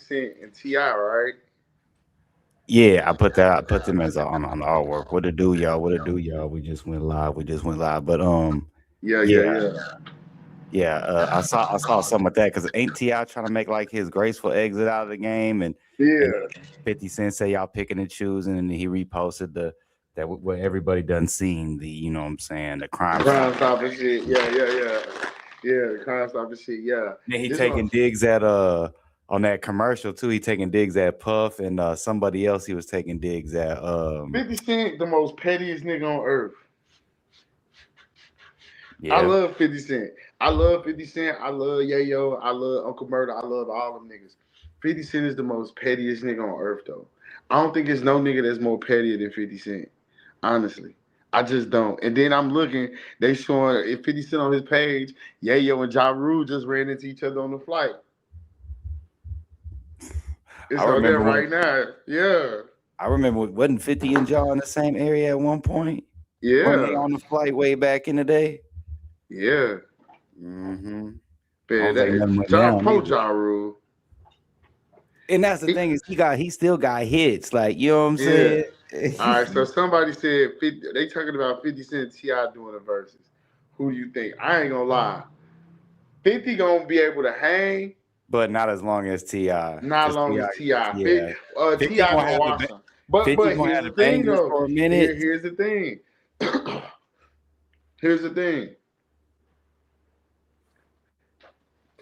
Cent and T.I., right? Yeah, I put them as on the artwork. What to do, y'all? What to do, y'all? We just went live. We just went live. But Yeah, yeah, yeah, yeah. yeah. I saw some of that because ain't Ti trying to make like his graceful exit out of the game, and Yeah. 50 Cent say y'all picking and choosing, and he reposted what everybody done seen the you know what I'm saying the The Crime Crime Stop. Stopper shit. Yeah, yeah, yeah. Yeah, the Crime Stopper shit. Yeah. Then he This one, taking digs at on that commercial too. He taking digs at Puff and somebody else. He was taking digs at 50 Cent, the most pettiest nigga on earth. I yeah. love 50 Cent. I love 50 Cent. I love Yayo. I love Uncle Murder. I love all them niggas. 50 Cent is the most pettiest nigga on earth, though. I don't think there's no nigga that's more pettier than 50 Cent. Honestly. I just don't. And then I'm looking, they showing if 50 Cent on his page, Yayo and Ja Rule just ran into each other on the flight. I It's on there remember when right now. Yeah. wasn't 50 and Jaw in the same area at one point? Weren't they Yeah. on the flight way back in the day? Yeah. Mm-hmm. I Man, don't think that nothing went Ja down Pro either. Ja Rule. And that's the He, thing is he still got hits. Like, you know what I'm yeah. saying? All right, so somebody said 50, they talking about 50 Cent T.I. doing the verses. Who do you think? I ain't gonna lie. 50 gonna be able to hang, But not as long as Ti. not Because long Ti, as T.I. yeah. 50 T.I. gonna gonna have the wash him. But 50 but gonna here's have the the thing bangers though. for a minute. Here's the thing. Here's the thing.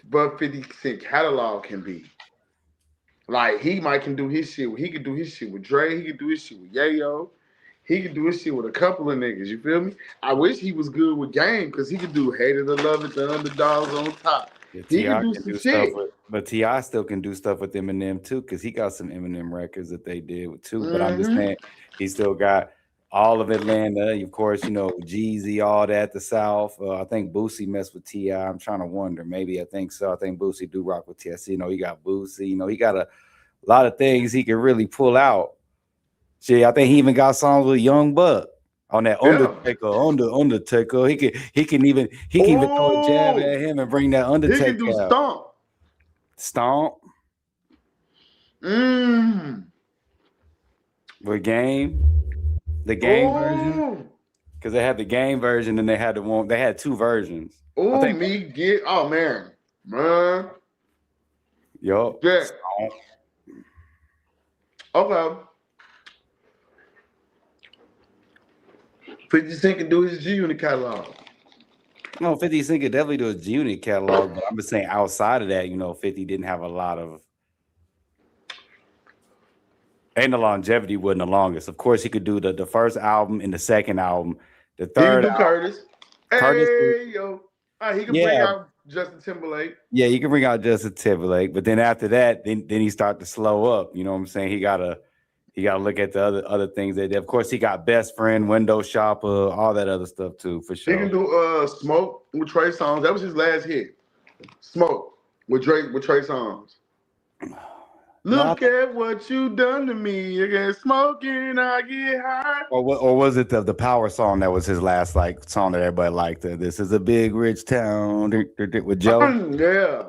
But 50 Cent catalog can be. Like he might can do his shit. He could do his shit with Dre. He could do his shit with Yayo. He could do his shit with a couple of niggas. You feel me? I wish he was good with game because he could do Hated to Love It, the underdogs on top. Yeah, He Ti could do can some do stuff shit. with, but Ti still can do stuff with Eminem too, because he got some Eminem records that they did with too. But I'm just Mm-hmm. saying, he still got all of Atlanta. Of course, Jeezy, all that. The South. I think Boosie messed with Ti. I'm trying to wonder. Maybe I think so. I think Boosie do rock with Ti. He got Boosie. He got a lot of things he can really pull out. Shit, I think he even got songs with Young Buck on that Yeah. Undertaker. He can even throw a jab Oh, at him and bring that he can do Undertaker out. stomp. Stomp Mm. with the game version, Oh. because they had the game version and they had the one. They had two versions. I Oh, think. me get. Oh man, man. Yup. Yeah. Stomp. Okay. 50 Cent can do his G Unit catalog. No, 50 Cent could definitely do a G Unit catalog, but I'm just saying outside of that, 50 didn't have a lot of. And the longevity wasn't the longest. Of course, he could do the first album and the second album. The He can third do album, Curtis. Curtis, Hey yo. He can bring yeah, out Justin Timberlake. yeah, you can bring out Justin Timberlake, but then after that, then he start to slow up. You know what I'm saying? He gotta look at the other things that of course he got best friend, window shopper, all that other stuff too, for He can sure. do Smoke with Trey Songz. That was his last hit. Smoke with Drake with Trey Songz. No, Look at what you done to me. You get smoking, I get high. or was it the power song that was his last like song that everybody liked? This is a big rich town with Joe. Yeah.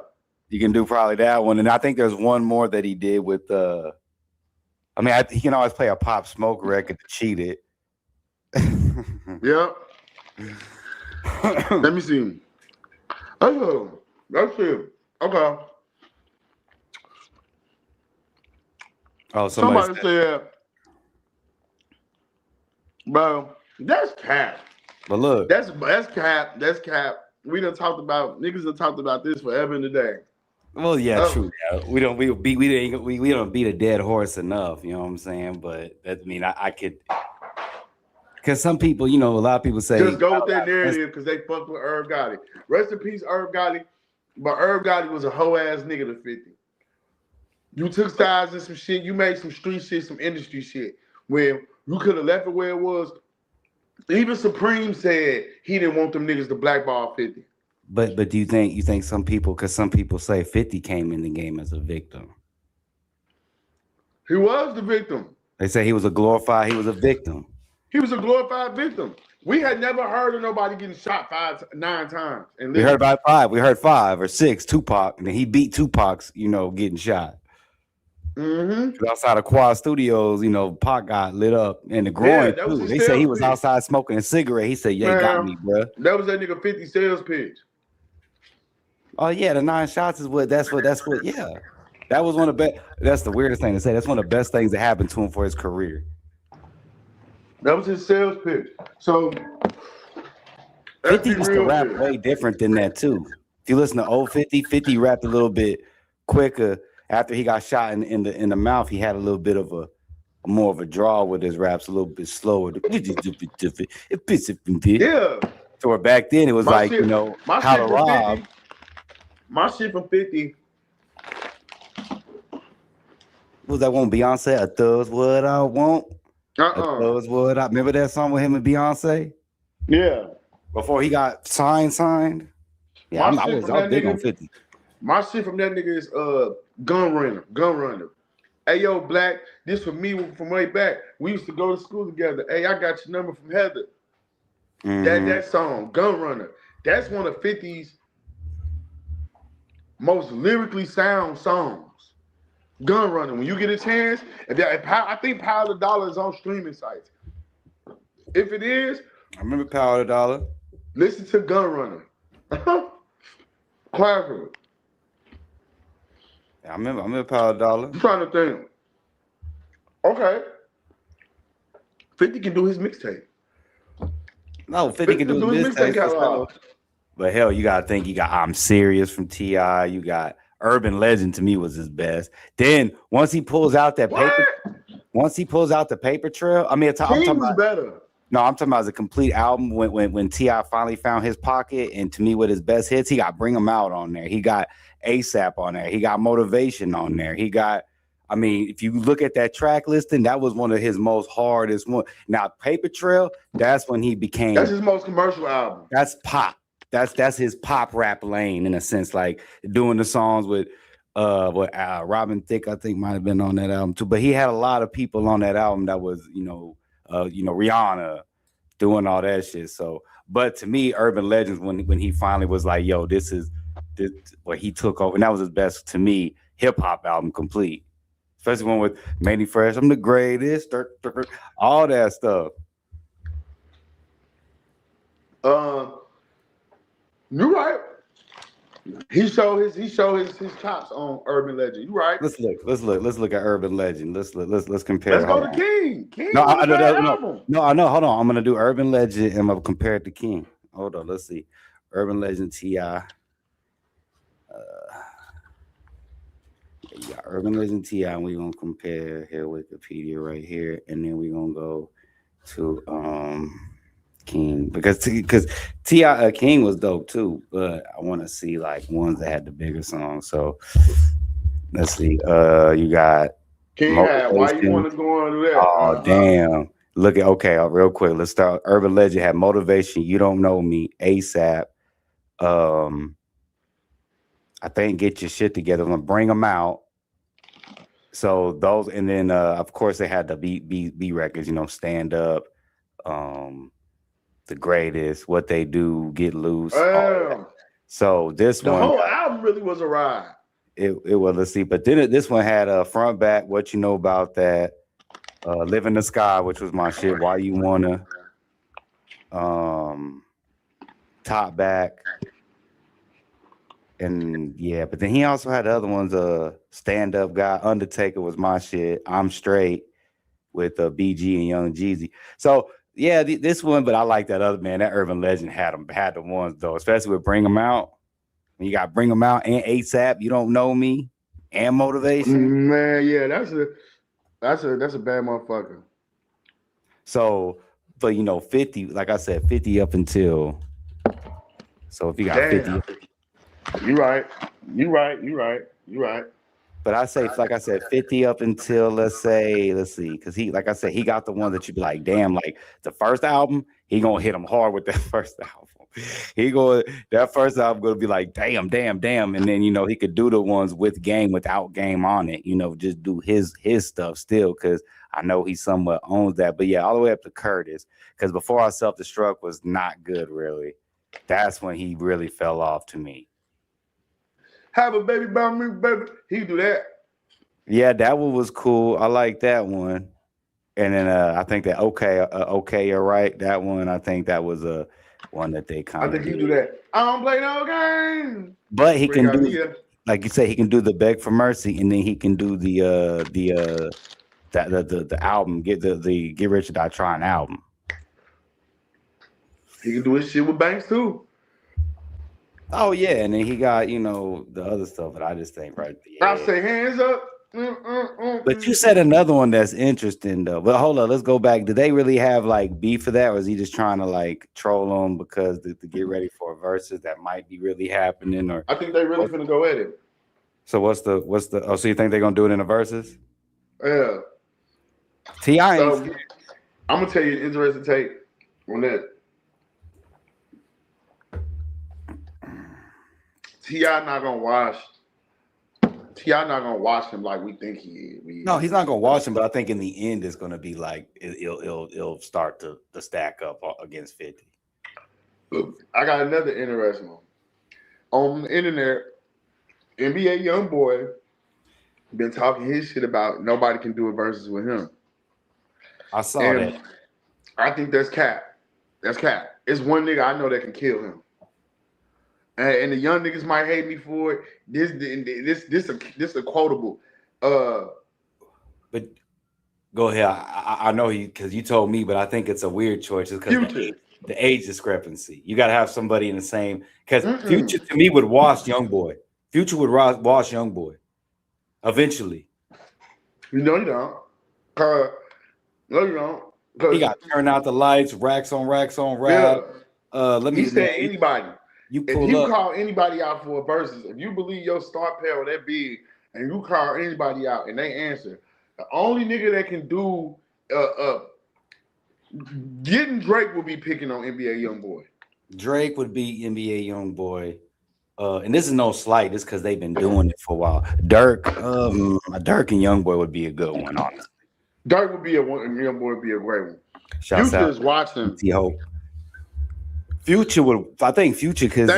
You can do probably that one, and I think there's one more that he did with. I mean, he can always play a Pop Smoke record to cheat it. Yep. Let me see. Oh, that's it. Okay. Oh, somebody Somebody said, said, bro, that's cap. but look, That's cap. That's cap. We done talked about niggas done talked about this forever and a day. well, yeah, Oh, true. Yeah. We don't beat a dead horse enough. You know what I'm saying? But that, I mean, I could, because some people, a lot of people say, just go with that narrative because they fucked with Irv Gotti. Rest in peace, Irv Gotti. But Irv Gotti was a hoe ass nigga to 50. You took sides and some shit. You made some street shit, some industry shit. Where you could have left it where it was. Even Supreme said he didn't want them niggas to blackball 50. but do you think some people, because some people say 50 came in the game as a victim. He was the victim. They say he was a victim. He was a glorified victim. We had never heard of nobody getting shot 9 times in We heard living. about five. We heard five or six. Tupac, and then he beat Tupac's, getting shot. Mm-hmm. 'Cause outside of Quad Studios, you know, Pac got lit up in the Yeah, groin that was too. his They say he sales was pitch. outside smoking a cigarette. He said, "Yeah, he got Man, me, bruh." that was that nigga 50 sales pitch. Oh yeah, the 9 shots is what. That's what. Yeah, that was one of the best. That's the weirdest thing to say. That's one of the best things that happened to him for his career. That was his sales pitch. So 50 let's be used to real rap here. way different than that too. If you listen to old 50, 50 rapped a little bit quicker after he got shot in the mouth. He had a little bit of a more of a draw with his raps, a little bit slower. Yeah. So where back then it was My like, shit, my how to shit from rob. 50, my shit from 50. Was that one Beyonce? A thug's what I want. A Uh-uh. thug's what I remember that song with him and Beyonce Yeah. before he got signed. Yeah, My I shit was from I was that big on nigga, 50. my shit from that nigga is gun runner. Gun runner. Hey yo, Black, this for me from way back. We used to go to school together. Hey, I got your number from Heather. That song, Gun Runner. That's one of 50's most lyrically sound songs. Gun Runner. When you get a chance, I think Power of the Dollar is on streaming sites. If it is, I remember Power of the Dollar. listen to Gun Runner. Classic. I remember Power of the Dollar. I'm trying to think. Okay. 50 can do his mixtape. No, 50 can do his mixtape mixtapes for sure. catalog. But hell, you gotta think you got I'm Serious from T.I. You got Urban Legend to me was his best. Then once he pulls out that paper trail, I mean, I'm King talking was about better. no, I'm talking about as a complete album when T.I. finally found his pocket, and to me with his best hits, he got Bring 'Em Out on there. He got ASAP on there. He got Motivation on there. He got, I mean, if you look at that track listing, that was one of his most hardest one. Now, Paper Trail, that's when he became That's his most commercial album. that's pop. That's his pop rap lane in a sense, like doing the songs with Robin Thicke, I think might have been on that album too. But he had a lot of people on that album that was, Rihanna doing all that shit. So, but to me, Urban Legends when he finally was like, yo, this where he took over, and that was his best to me hip hop album complete. Especially one with Manny Fresh, I'm the greatest, all that stuff. You right. He showed his chops on Urban Legend. You right. Let's look at Urban Legend. Let's compare. Let's go Hold to on. King. King No, was I a know bad that. album. No, I know. Hold on. I'm gonna do Urban Legend and I'm gonna compare it to King. Hold on. Let's see. Urban Legend T.I. You got Urban Legend T.I. and we're gonna compare here Wikipedia right here, and then we're gonna go to King because T.I. King was dope too, but I want to see like ones that had the bigger songs. So let's see. You got King had Why You Want to Go On to That. Oh damn! Look at real quick. Let's start. Urban Legend had Motivation. You Don't Know Me. ASAP. I think Get Your Shit Together. I'm gonna Bring Them Out. So those, and then of course they had the B records. Stand Up. The Greatest. What They Do. Get Loose. So this the one, whole album really was a ride. It was. Let's see. But then this one had a front back. What You Know About That. Live in the Sky, which was my shit. Why You Wanna, Top Back, and yeah. But then he also had other ones. Stand Up Guy, Undertaker was my shit. I'm Straight with BG and Young Jeezy. So yeah, this one. But I like that other man. That Urban Legend had the ones though, especially with Bring 'Em Out. When you got Bring 'Em Out and ASAP, You Don't Know Me, and Motivation. Man, yeah, that's a bad motherfucker. So, but 50, like I said, 50 up until. So if you got 50, you right. But I say, like I said, 50 up until let's see, because he, like I said, he got the ones that you be like, damn, like the first album, he gonna hit him hard with that first album. That first album gonna be like, damn, and then he could do the ones with Game, without Game on it, just do his stuff still, because I know he somewhat owns that. But yeah, all the way up to Curtis, because Before I Self Destruct was not good, really. That's when he really fell off to me. Have a baby by me, baby. He do that. Yeah, that one was cool. I like that one. And then I think that okay, you're right. That one, I think that was a one that they I kind of think he did. do that. I don't play no game. But he Bring can out do, Nia. like you say, he can do the beg for mercy, and then he can do the album, get rich or die trying album. He can do his shit with Banks too. Oh yeah, and then he got the other stuff, but I just think right I there. say hands up. But you said another one that's interesting though. But hold on, let's go back. Did they really have like beef for that, or is he just trying to like troll them because to get ready for a versus that might be really happening? Or I think they really finna go at it. so what's the? Oh, so you think they're gonna do it in a versus? Yeah. Ti ain't. So I'm gonna tell you an interesting take on that. Ti not gonna wash. Ti not gonna wash him like we think he is. No, he's not gonna watch him, but I think in the end it's gonna be like it'll start to stack up against 50. I got another interesting one. On the internet, NBA YoungBoy been talking his shit about nobody can do a versus with him. I saw And that. I think that's cap. That's cap. It's one nigga I know that can kill him. And the young niggas might hate me for it. This a quotable. But go ahead. I know because you told me, but I think it's a weird choice just because the age discrepancy. You got to have somebody in the same. Because Future to me would wash YoungBoy. Future would wash YoungBoy eventually. You know you don't. No, you don't. He got turn out the lights, racks on racks on racks. Yeah. Let me. He said anybody. If you call anybody out for a versus, if you believe your star power that big, and you call anybody out and they answer, the only nigga that can do getting Drake will be picking on NBA YoungBoy. Drake would be NBA YoungBoy. And this is no slight, it's because they've been doing it for a while. Dirk and YoungBoy would be a good one, honestly. Dirk would be a one, and YoungBoy would be a great one. Shouts Future's watching. Hope. Future would, I think Future because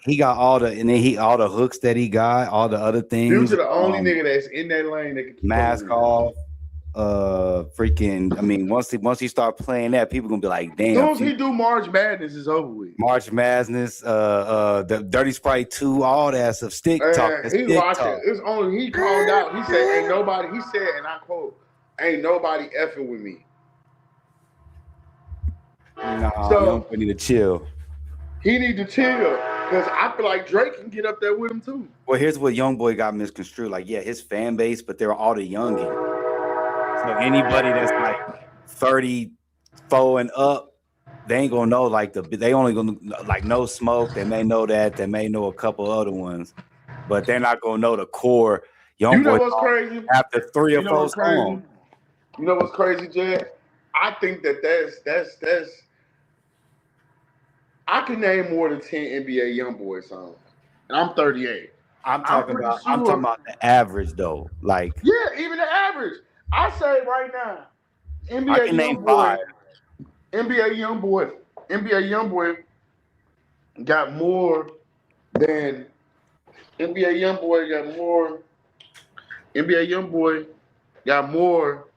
he got all the hooks that he got, all the other things. Future the only nigga that's in that lane that can keep mask off. Freaking, I mean, once he start playing that, people gonna be like, damn. As soon as he do March Madness, is over with. March Madness, the Dirty Sprite 2, all that stuff. Stick talk. He watching. It's only he called out. He said, "Ain't nobody." He said, and I quote, "Ain't nobody effing with me." Nah, so we need to chill. He need to chill because I feel like Drake can get up there with him too. Well, here's what YoungBoy got misconstrued. Like, yeah, his fan base, but they're all the youngins. So anybody that's like 34 and up, they ain't gonna know they only gonna like No Smoke. They may know that. They may know a couple other ones, but they're not gonna know the core. YoungBoy. You know what's crazy? After 3 or 4 songs. You know what's crazy, Jed? I think that's. I can name more than 10 NBA YoungBoy songs, and I'm 38. I'm talking about the average though. Like even the average. I say right now, I can name 5. NBA YoungBoy got more than NBA got more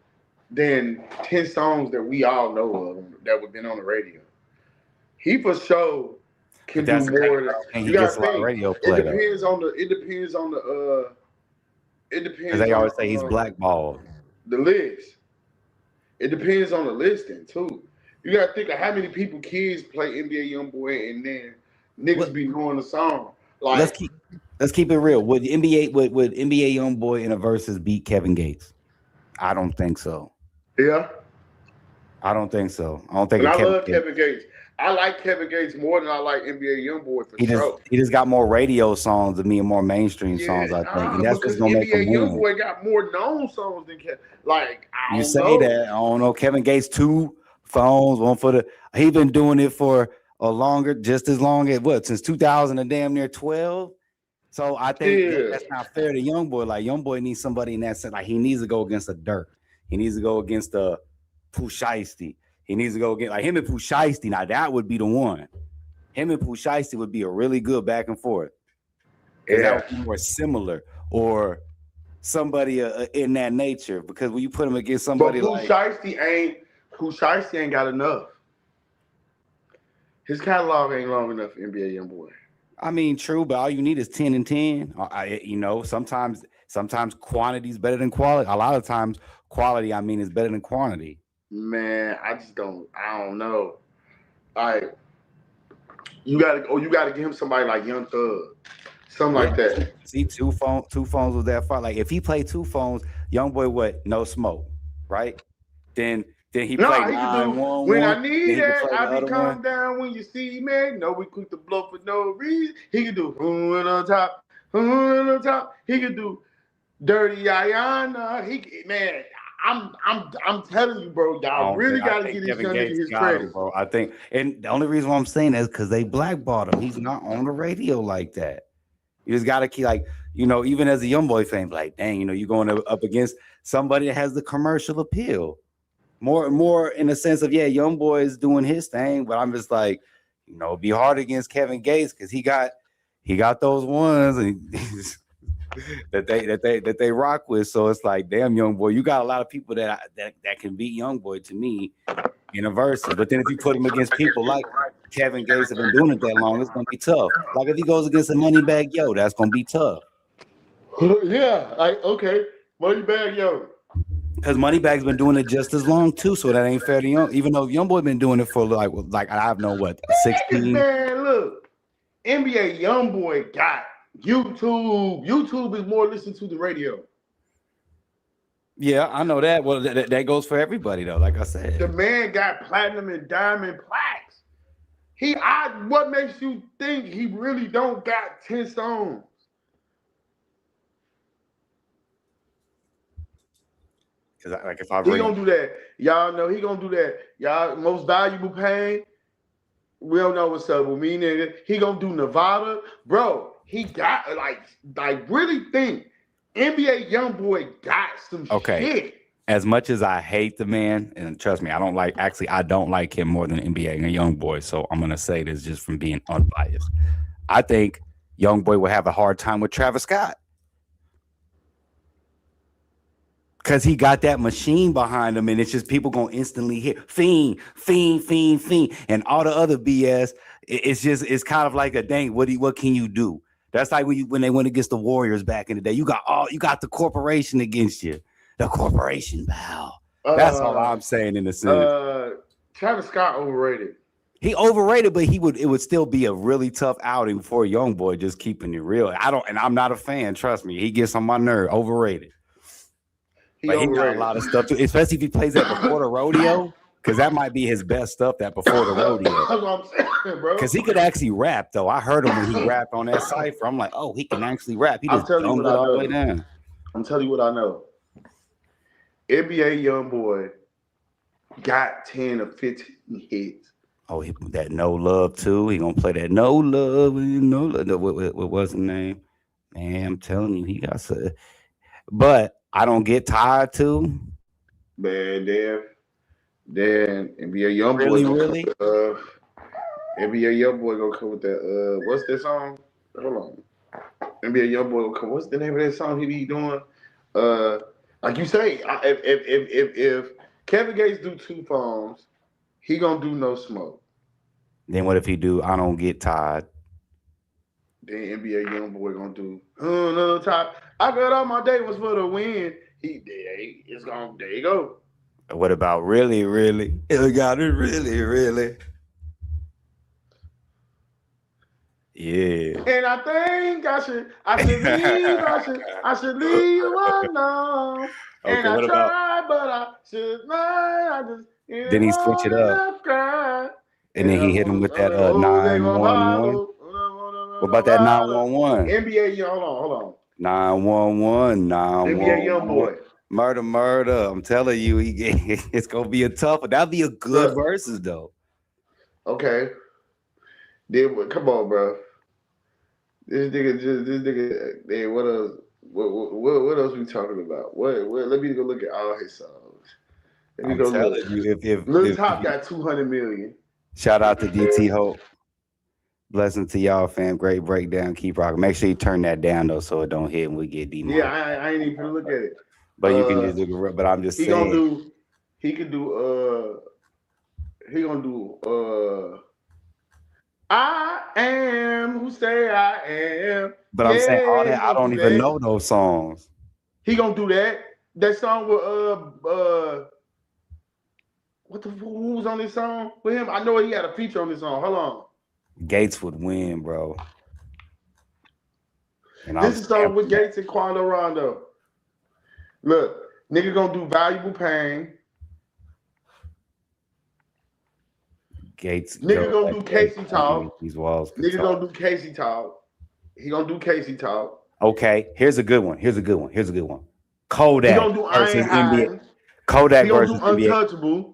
than 10 songs that we all know of that would been on the radio. He for sure can do more. And he gets a lot of radio play. It depends on the. Because they always say he's blackballed. The list. It depends on the listing too. You gotta think of how many kids play NBA YoungBoy, and then niggas be knowing the song. Like let's keep it real. Would NBA YoungBoy in a versus beat Kevin Gates? I don't think so. Yeah. I don't think so. I don't think. I love Kevin Gates. I like Kevin Gates more than I like NBA YoungBoy for sure. He just got more radio songs than me and more mainstream songs, I think. And that's what's gonna make him win. NBA YoungBoy got more known songs than Kevin. Like I you say that. I don't know. Kevin Gates 2 phones, one for the. He been doing it for just as long as since 2000 and damn near 12. So I think that's not fair to YoungBoy. Like YoungBoy needs somebody in that sense. Like he needs to go against a Dirk. He needs to go against a Pooh Shiesty. He needs to go get like him and Pooh Shiesty. Now that would be the one. Him and Pooh Shiesty would be a really good back and forth. Yeah, that would be more similar. Or somebody in that nature, because when you put him against But somebody Pooh like, Shiesty ain't got enough. His catalog ain't long enough for NBA YoungBoy. I mean, true, but all you need is 10 and 10. Sometimes quantity is better than quality. A lot of times, quality, I mean, is better than quantity. Man, I don't know. Like you gotta give him somebody like Young Thug, something Yeah. like that. See, two phones was that far. Like if he played two phones, young boy, what? No smoke, right? Then he played No, he could do when 911. I Then need he could that. play I the be other one. calm down when you see me. No, we quick to blow for no reason. He could do on top, on top. He could do Dirty Ayana. I'm telling you, bro. Y'all really I gotta think get this Kevin young nigga Gates his got him, credit. bro. I think, and the only reason why I'm saying that is because they blackballed him. He's not on the radio like that. You just gotta keep like, even as a young boy fan, like, dang, you're going up against somebody that has the commercial appeal. More in the sense of, yeah, young boy is doing his thing, but I'm just like, it'd be hard against Kevin Gates because he got those ones and that they rock with. So it's like, damn, young boy, you got a lot of people that can beat young boy to me in a versus. But then if you put him against people like Kevin Gates have been doing it that long, it's gonna be tough. Like if he goes against a Moneybag Yo, that's gonna be tough. Yeah, like okay, Moneybag Yo. Because Moneybag's been doing it just as long too, so that ain't fair to Young. Even though Young Boy been doing it for like I've known what 16. Man, look, NBA YoungBoy got YouTube. YouTube is more listened to the radio. Yeah, I know that. Well, that goes for everybody though. Like I said, The man got platinum and diamond plaques. What makes you think he really don't got 10 songs? Because like if I he gonna do that, y'all know he gonna do that. Y'all most valuable pain. We don't know what's up with me, nigga. He gonna do Nevada, bro. He got like really think NBA YoungBoy got some shit. As much as I hate the man, and trust me, I don't like him more than NBA and YoungBoy. So I'm gonna say this just from being unbiased. I think YoungBoy will have a hard time with Travis Scott. Because he got that machine behind him, and it's just people gonna instantly hit fiend, and all the other BS. It's kind of like a dang. What can you do? That's like when they went against the Warriors back in the day. You got the corporation against you. The corporation bow. That's all I'm saying in a sense. Travis Scott overrated. He overrated, but it would still be a really tough outing for a young boy. Just keeping it real. I'm not a fan. Trust me, he gets on my nerve. Overrated. But he got a lot of stuff too, especially if he plays that before the rodeo, because that might be his best stuff. That before the rodeo, that's what I'm saying, bro. Because he could actually rap though. I heard him when he rapped on that cipher. I'm like, oh, he can actually rap. He just dumbed it all the way down. I'm telling you what I know. NBA YoungBoy got 10 or 15 hits. Oh, that No Love too. He gonna play that No Love. What was the name? Man, I'm telling you, he got some. But I don't get tired too. Man, then NBA YoungBoy really. NBA YoungBoy gonna come with that. What's that song? Hold on. NBA YoungBoy gonna come. What's the name of that song he be doing? Like you say, if Kevin Gates do two phones, he gonna do No Smoke. Then what if he do I Don't Get Tired? Then NBA YoungBoy gonna do no top. I got all my day was for the win. It's gonna there you go. What about really? It got it really. Yeah. And I think I should leave alone. Okay, and I tried, but I should not. Then he switch it up. And then he hit him with that 911. What about that 911? NBA, hold on. 911, 911. NBA YoungBoy. Murder. I'm telling you, it's gonna be a tough one. That'll be a good versus though. Okay. Then come on, bro. This nigga. Man, what else? What else we talking about? What? Let me go look at all his songs. Let me go look. You, if Lil Top got 200 million. Shout out to DT Hope. Blessing to y'all, fam. Great breakdown. Keep rocking. Make sure you turn that down though, so it don't hit and we get Yeah, demolished. I ain't even gonna look at it. But you can just do. But I'm just He gonna saying. do. He could do. He gonna do. I am who say I am. But I'm saying all Yeah, that. he I gonna don't do even that. know those songs. He gonna do that. That song with who was on this song with him? I know he had a feature on this song. Hold on. Gates would win, bro. And I'm This is song with stamping that. Gates and Quando Rondo. Look, nigga gonna do Valuable Pain. Gates. Nigga Go gonna back do there. Casey Talk. These walls. Nigga gonna do Casey Talk. He gonna do Casey Talk. Okay, here's a good one. Here's a good one. Here's a good one. Kodak He gonna do I versus Ain't NBA. Hiding. Kodak He gonna do versus NBA. Untouchable.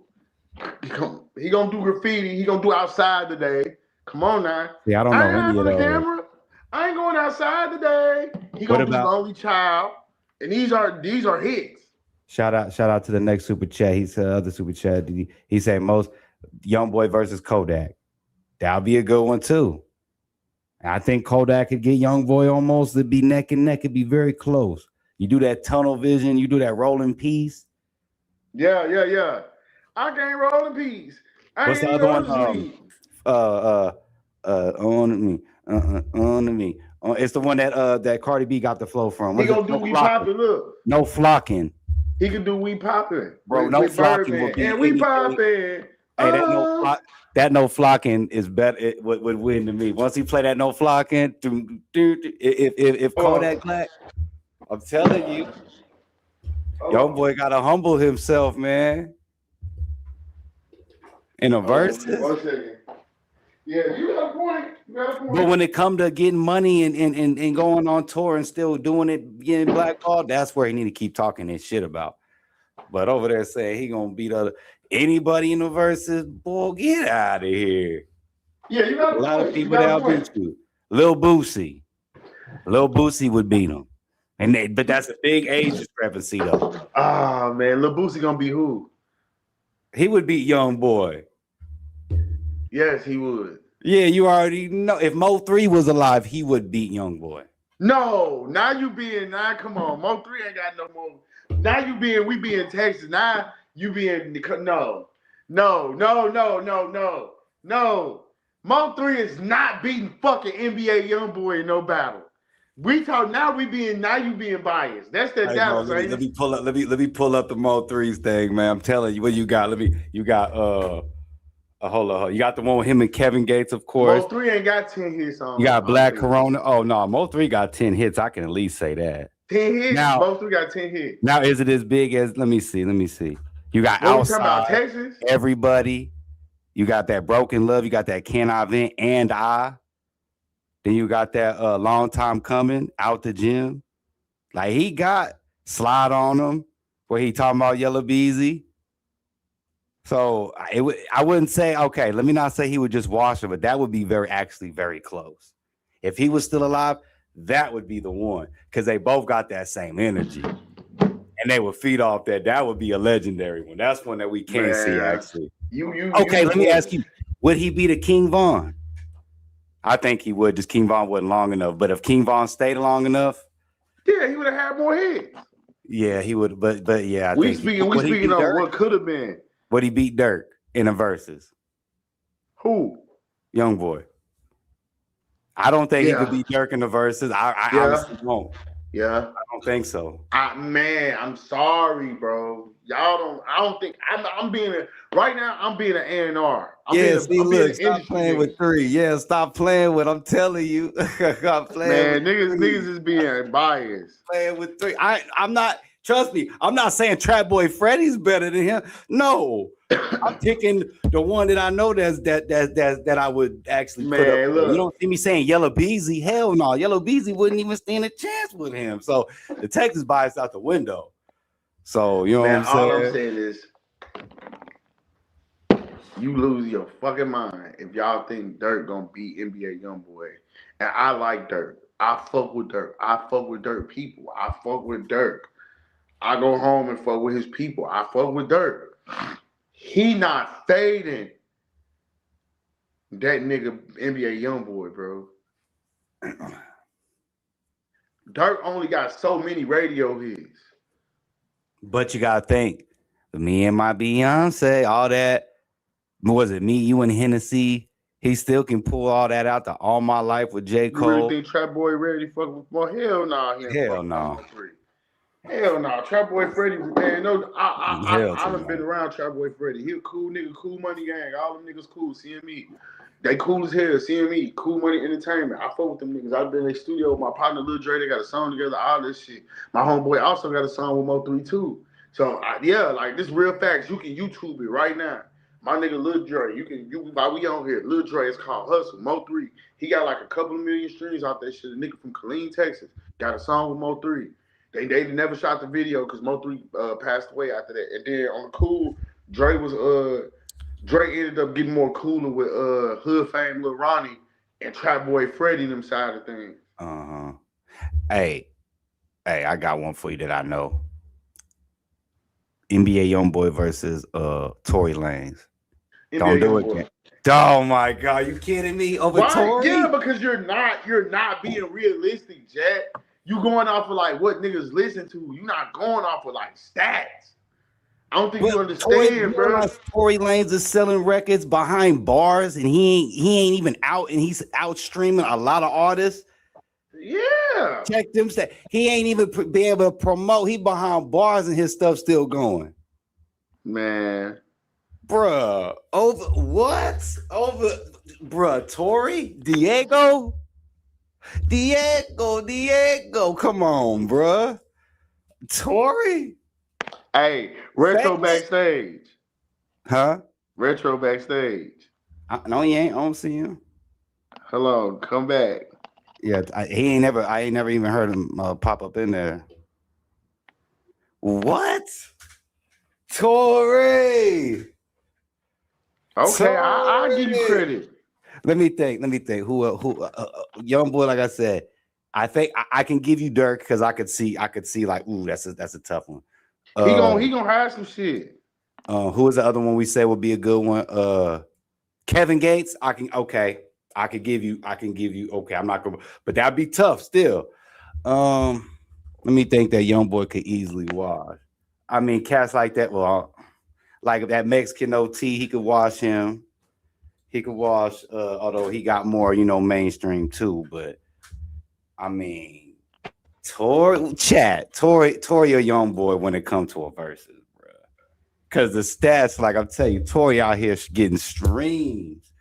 He gonna do Graffiti. He gonna do Outside Today. Come on now. See, I don't I know ain't hiding any of from the those. camera. I ain't going outside today. He What gonna do about Lonely Child. And these are hits. shout out to the next super chat? He said other super chat. He said most Young Boy versus Kodak. That'll be a good one too. And I think Kodak could get Young Boy almost to be neck and neck. It'd be very close. You do that tunnel vision. You do that rolling piece. Yeah. I can't roll in peace. I What's the ain't other going one? to sleep. On me, on me. It's the one that Cardi B got the flow from. He What's it? gonna do We Poppin'. Look. No flocking, He can do We Poppin' bro. No with flocking will Birdman. be And We anything. Poppin'. Hey, that no flocking is better. It would win to me. Once he play that no flocking, if Kodak Black, I'm telling you, Young Boy gotta humble himself, man. In a verses. 1 second. Yeah, you got a point. But when it come to getting money and going on tour and still doing it, getting blackballed, that's where he need to keep talking his shit about. But over there saying he gonna beat anybody in the verses, boy, get out of here. Yeah, you got a lot of people that'll beat you. Lil Boosie would beat him, but that's a big age discrepancy though. Ah man, Lil Boosie gonna be who? He would beat Young Boy. Yes, he would. Yeah, you already know. If Mo 3 was alive, he would beat Young Boy. No, now come on. Mo 3 ain't got no more. Now we be in Texas. Now you be in no. Mo 3 is not beating fucking NBA Young Boy in no battle. We talk now you being biased. That's that Dallas. Let me pull up the Mo 3's thing, man. I'm telling you what you got. Hold on. You got the one with him and Kevin Gates, of course. Mo 3 ain't got 10 hits on. You got Black Corona. Oh no, Mo 3 got 10 hits. I can at least say that. 10 hits. Now, Mo 3 got 10 hits. Now is it as big as? Let me see. You got Outside. About Texas? Everybody. You got that Broken Love. You got that Can I Vent and I. Then you got that Long Time Coming, Out the Gym. Like he got Slide on him where he talking about Yellow Beezy. So I wouldn't say, okay, let me not say he would just wash him, but that would be actually very close. If he was still alive, that would be the one because they both got that same energy. And they would feed off that. That would be a legendary one. That's one that we can't see, actually. Let me ask you, would he beat a King Von? I think he would, just King Von wasn't long enough. But if King Von stayed long enough, yeah, he would have had more hits. Yeah, he would. But yeah, we speaking of what could have been. Would he beat Dirk in a versus? Who? Young Boy. I don't think he could beat Dirk in the versus. I honestly won't. Yeah, I don't think so. Man, I'm sorry, bro. I don't think I'm being right now. I'm being an A&R. Stop playing with 3. Yeah, stop playing with. I'm telling you, niggas is being biased. Playing with 3. I'm not. Trust me, I'm not saying Trap Boy Freddy's better than him. No, I'm picking the one that I know that I would actually put up. Look. You don't see me saying Yellow Beezy. Hell no, Yellow Beezy wouldn't even stand a chance with him. So the Texas bias out the window. So you know what I'm saying? All I'm saying is you lose your fucking mind if y'all think Dirk gonna beat NBA Youngboy. And I like Dirk. I fuck with Dirk. I fuck with Dirk people. I fuck with Dirk. I go home and fuck with his people. I fuck with Dirk. He not fading. That nigga NBA YoungBoy, bro. Dirk only got so many radio hits. But you gotta think, me and my Beyonce, all that. What was it? Me, you, and Hennessy. He still can pull all that out to All My Life with J. You really Cole. think Trap Boy ready to fuck with more? Hell nah, he ain't Hell fucking no. with three. Hell nah, Trap Boy Freddy, man. No, Hell I to done no. been around Trap Boy Freddy. He a cool nigga, cool money gang. All them niggas cool. CME, they cool as hell. CME, cool money entertainment. I fuck with them niggas. I've been in the studio with my partner Lil Dre. They got a song together. All this shit. My homeboy also got a song with Mo3 too. So yeah, like this real facts. You can YouTube it right now. My nigga Lil Dre, while we on here, Lil Dre is called Hustle. Mo3, he got like a couple of million streams out that shit. A nigga from Killeen, Texas, got a song with Mo3. They never shot the video because Mo3 passed away after that. And then on the cool, Dre ended up getting more cooler with Hood fame Lil Ronnie and Trap Boy Freddy them side of things. Uh-huh. Hey, I got one for you that I know. NBA YoungBoy versus Tory Lanez. Don't do it, Ken. Oh my God, you kidding me? Over Tory? Yeah, because you're not being realistic, Jack. You going off of like what niggas listen to. You're not going off of like stats. I don't think you understand, bro. Tory Lanez is selling records behind bars, and he ain't even out, and he's out streaming a lot of artists. Yeah. Check them. He ain't even be able to promote. He behind bars, and his stuff still going. Man. Bruh, bruh, Tory? Diego, come on, bruh. Tory? Hey, Retro backstage. Huh? Retro backstage. No, he ain't. I don't see him. Hello, come back. Yeah, I ain't never even heard him pop up in there. What? Tory? Okay, I'll give you credit. Let me think. Who YoungBoy? Like I said, I think I can give you Dirk because I could see like, ooh, that's a tough one. He gonna have some shit. Who is the other one we say would be a good one? Kevin Gates. I can give you. Okay, I'm not gonna, but that'd be tough still. Let me think that YoungBoy could easily wash. I mean, cats like that. Well, like that Mexican OT, he could wash him. He could wash, although he got more, mainstream too. But I mean, Tory or YoungBoy when it comes to a versus, bro. Because the stats, like I'm telling you, Tory out here getting streams.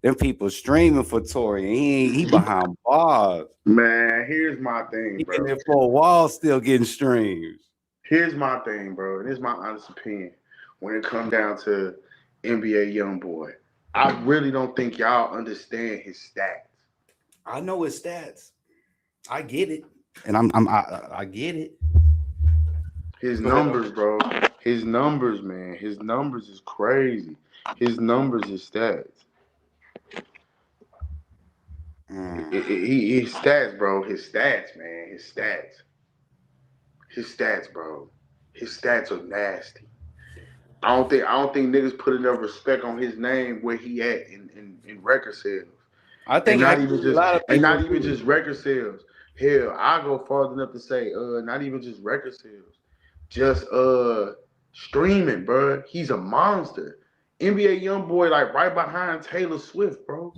Them people streaming for Tory, and he behind bars. Man, here's my thing, bro. He in for a while, still getting streams. Here's my thing, bro. And this is my honest opinion. When it comes down to NBA YoungBoy, I really don't think y'all understand his stats. I know his stats. I get it, and I get it. His numbers, bro. His numbers, man. His numbers is crazy. His numbers is stats. His stats, bro. His stats, man. His stats, bro. His stats are nasty. I don't think niggas put enough respect on his name where he at in record sales. I think not even just record sales. Hell, I go far enough to say, not even just record sales, just streaming, bro. He's a monster. NBA YoungBoy, like right behind Taylor Swift, bro.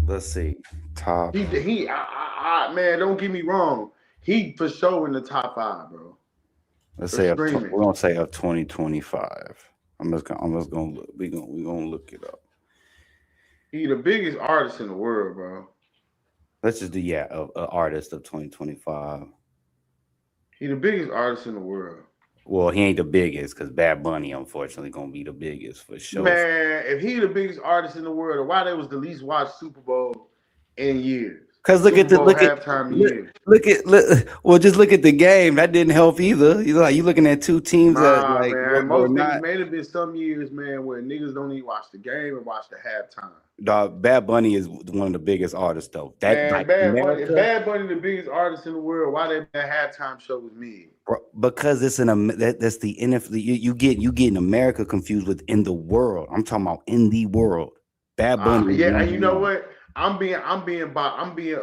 Let's see, top. Man, don't get me wrong. He for sure in the top 5, bro. Let's say we're gonna say of 2025. I'm just gonna look. We're gonna look it up. He the biggest artist in the world, bro. Let's just do artist of 2025. He the biggest artist in the world. Well, he ain't the biggest because Bad Bunny, unfortunately, gonna be the biggest for sure. Man, if he the biggest artist in the world, why there was the least watched Super Bowl in years? Because look at the game. That didn't help either. You looking at two teams that like man, most niggas may have been some years, man, where niggas don't even watch the game and watch the halftime. Dog, Bad Bunny is one of the biggest artists though. Bad Bunny the biggest artist in the world. Why that halftime show was me? Because it's that's the NFL. You get in America confused with in the world. I'm talking about in the world. Bad Bunny is Yeah, and number you know one. what? I'm being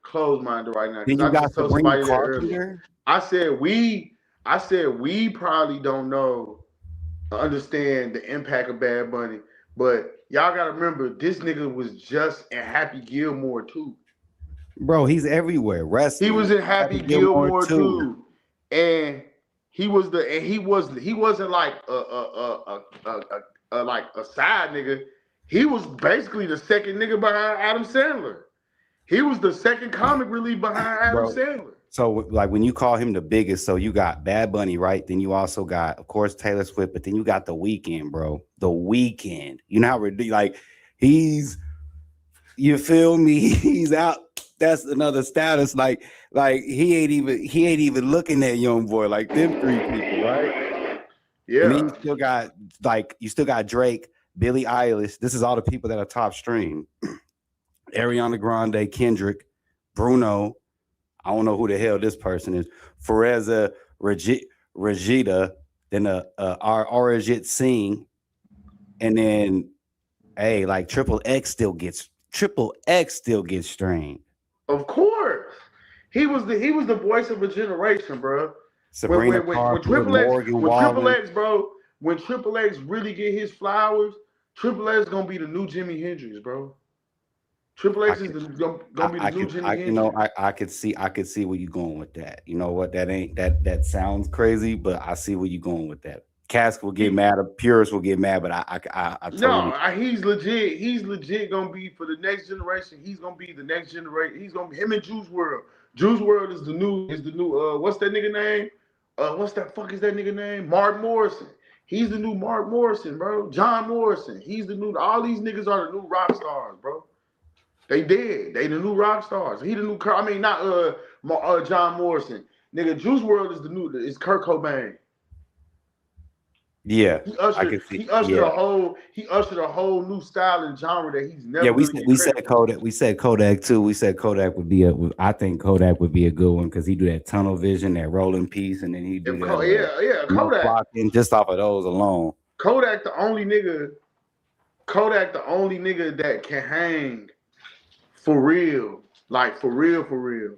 closed minded right now Then because you I got just told Sabrina somebody that earlier. Carpenter. I said we I said we probably don't know understand the impact of Bad Bunny, but y'all gotta remember this nigga was just in Happy Gilmore too. Bro, he's everywhere. He was Wrestling. in Happy Happy Gilmore Gilmore too. too, and he wasn't like like a side nigga. He was basically the second nigga behind Adam Sandler. He was the second comic relief behind Adam Bro. Sandler. So like when you call him the biggest, so you got Bad Bunny, right? Then you also got, of course, Taylor Swift, but then you got The Weeknd, bro. The Weeknd. You know how like he's, you feel me? He's out. That's another status. Like he ain't even looking at young boy like them three people, right? And then Yeah, you still got Drake, Billie Eilish. This is all the people that are top stream. Ariana Grande, Kendrick, Bruno. I don't know who the hell this person is. Fereza Regida, then our Arijit Singh, and then like Triple X still gets streamed. of course. He was the voice of a generation, bro. When Sabrina when when, when Carpenter, Triple X Morgan when Triple Wallen. X, bro, when Triple X really get his flowers, Triple X gonna be the new Jimi Hendrix, bro. Triple I X is could, gonna be the I new could, Jimi Hendrix. I could see where you're going with that. You know what? That ain't that sounds crazy, but I see where you're going with that. Cask will get He mad, or purists will get mad, but I no, totally. he's legit. He's legit gonna be for the next generation. He's gonna be the next generation. He's gonna be him and Juice World. Juice World is the new what's that nigga name? What's that fuck is that nigga name? Mark Morrison. He's the new Mark Morrison, bro. John Morrison. He's the new. All these niggas are the new rock stars, bro. They did. They the new rock stars. He the new. I mean, not John Morrison. Nigga, Juice World is the new. Is Kurt Cobain. Yeah, He I ushered can see. he ushered Yeah, a whole he ushered a whole new style and genre that he's yeah. never We gonna said get we said credit for. Kodak. We said Kodak too. We said Kodak would be a. I think Kodak would be a good one because he do that tunnel vision, that rolling piece, and then he do If that yeah, no Kodak. clocking just off of those alone. Kodak the only nigga Kodak the only nigga that can hang for real. Like for real.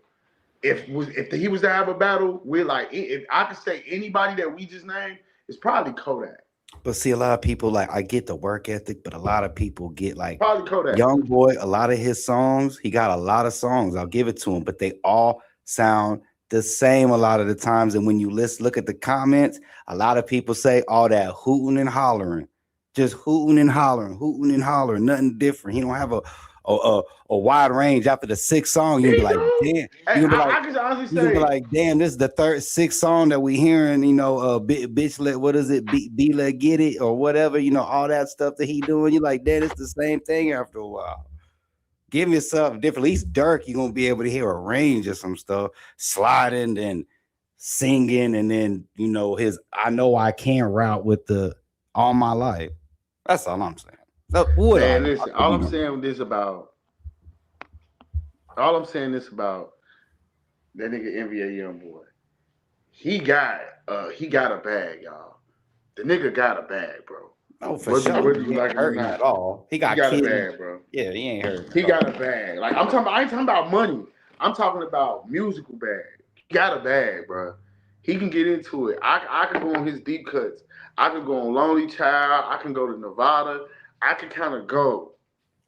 If he was to have a battle with like if I could say anybody that we just named, it's probably Kodak. But see, a lot of people like I get the work ethic, but a lot of people get like Probably Kodak. Young Boy. A lot of his songs, he got a lot of songs. I'll give it to him, but they all sound the same a lot of the times. And when you look at the comments, a lot of people say all that hooting and hollering, just hooting and hollering, nothing different. He don't have a wide range. After the sixth song, you'll be He like, do. damn. Hey, You're gonna be like, I can honestly you're gonna be say like, damn, this is the sixth song that we hearing, bitch, let what is it, be let get it or whatever, all that stuff that he doing. You're like, damn, it's the same thing after a while. Give me something different. At least Dirk, you're gonna be able to hear a range of some stuff, sliding and singing, and then his I know I can route with the all my life. That's all I'm saying. So what I man, know, I listen, could be wrong. all I'm saying this about that nigga NBA young boy. He got a bag, y'all. The nigga got a bag, bro. Oh, for Whether sure. you He ain't like it or hurting not. at all. He He got got a kids. bag, bro. Yeah, he ain't hurting He at all. got a bag. Like I ain't talking about money. I'm talking about musical bag. He got a bag, bro. He can get into it. I can go on his deep cuts. I can go on Lonely Child. I can go to Nevada. I can kind of go.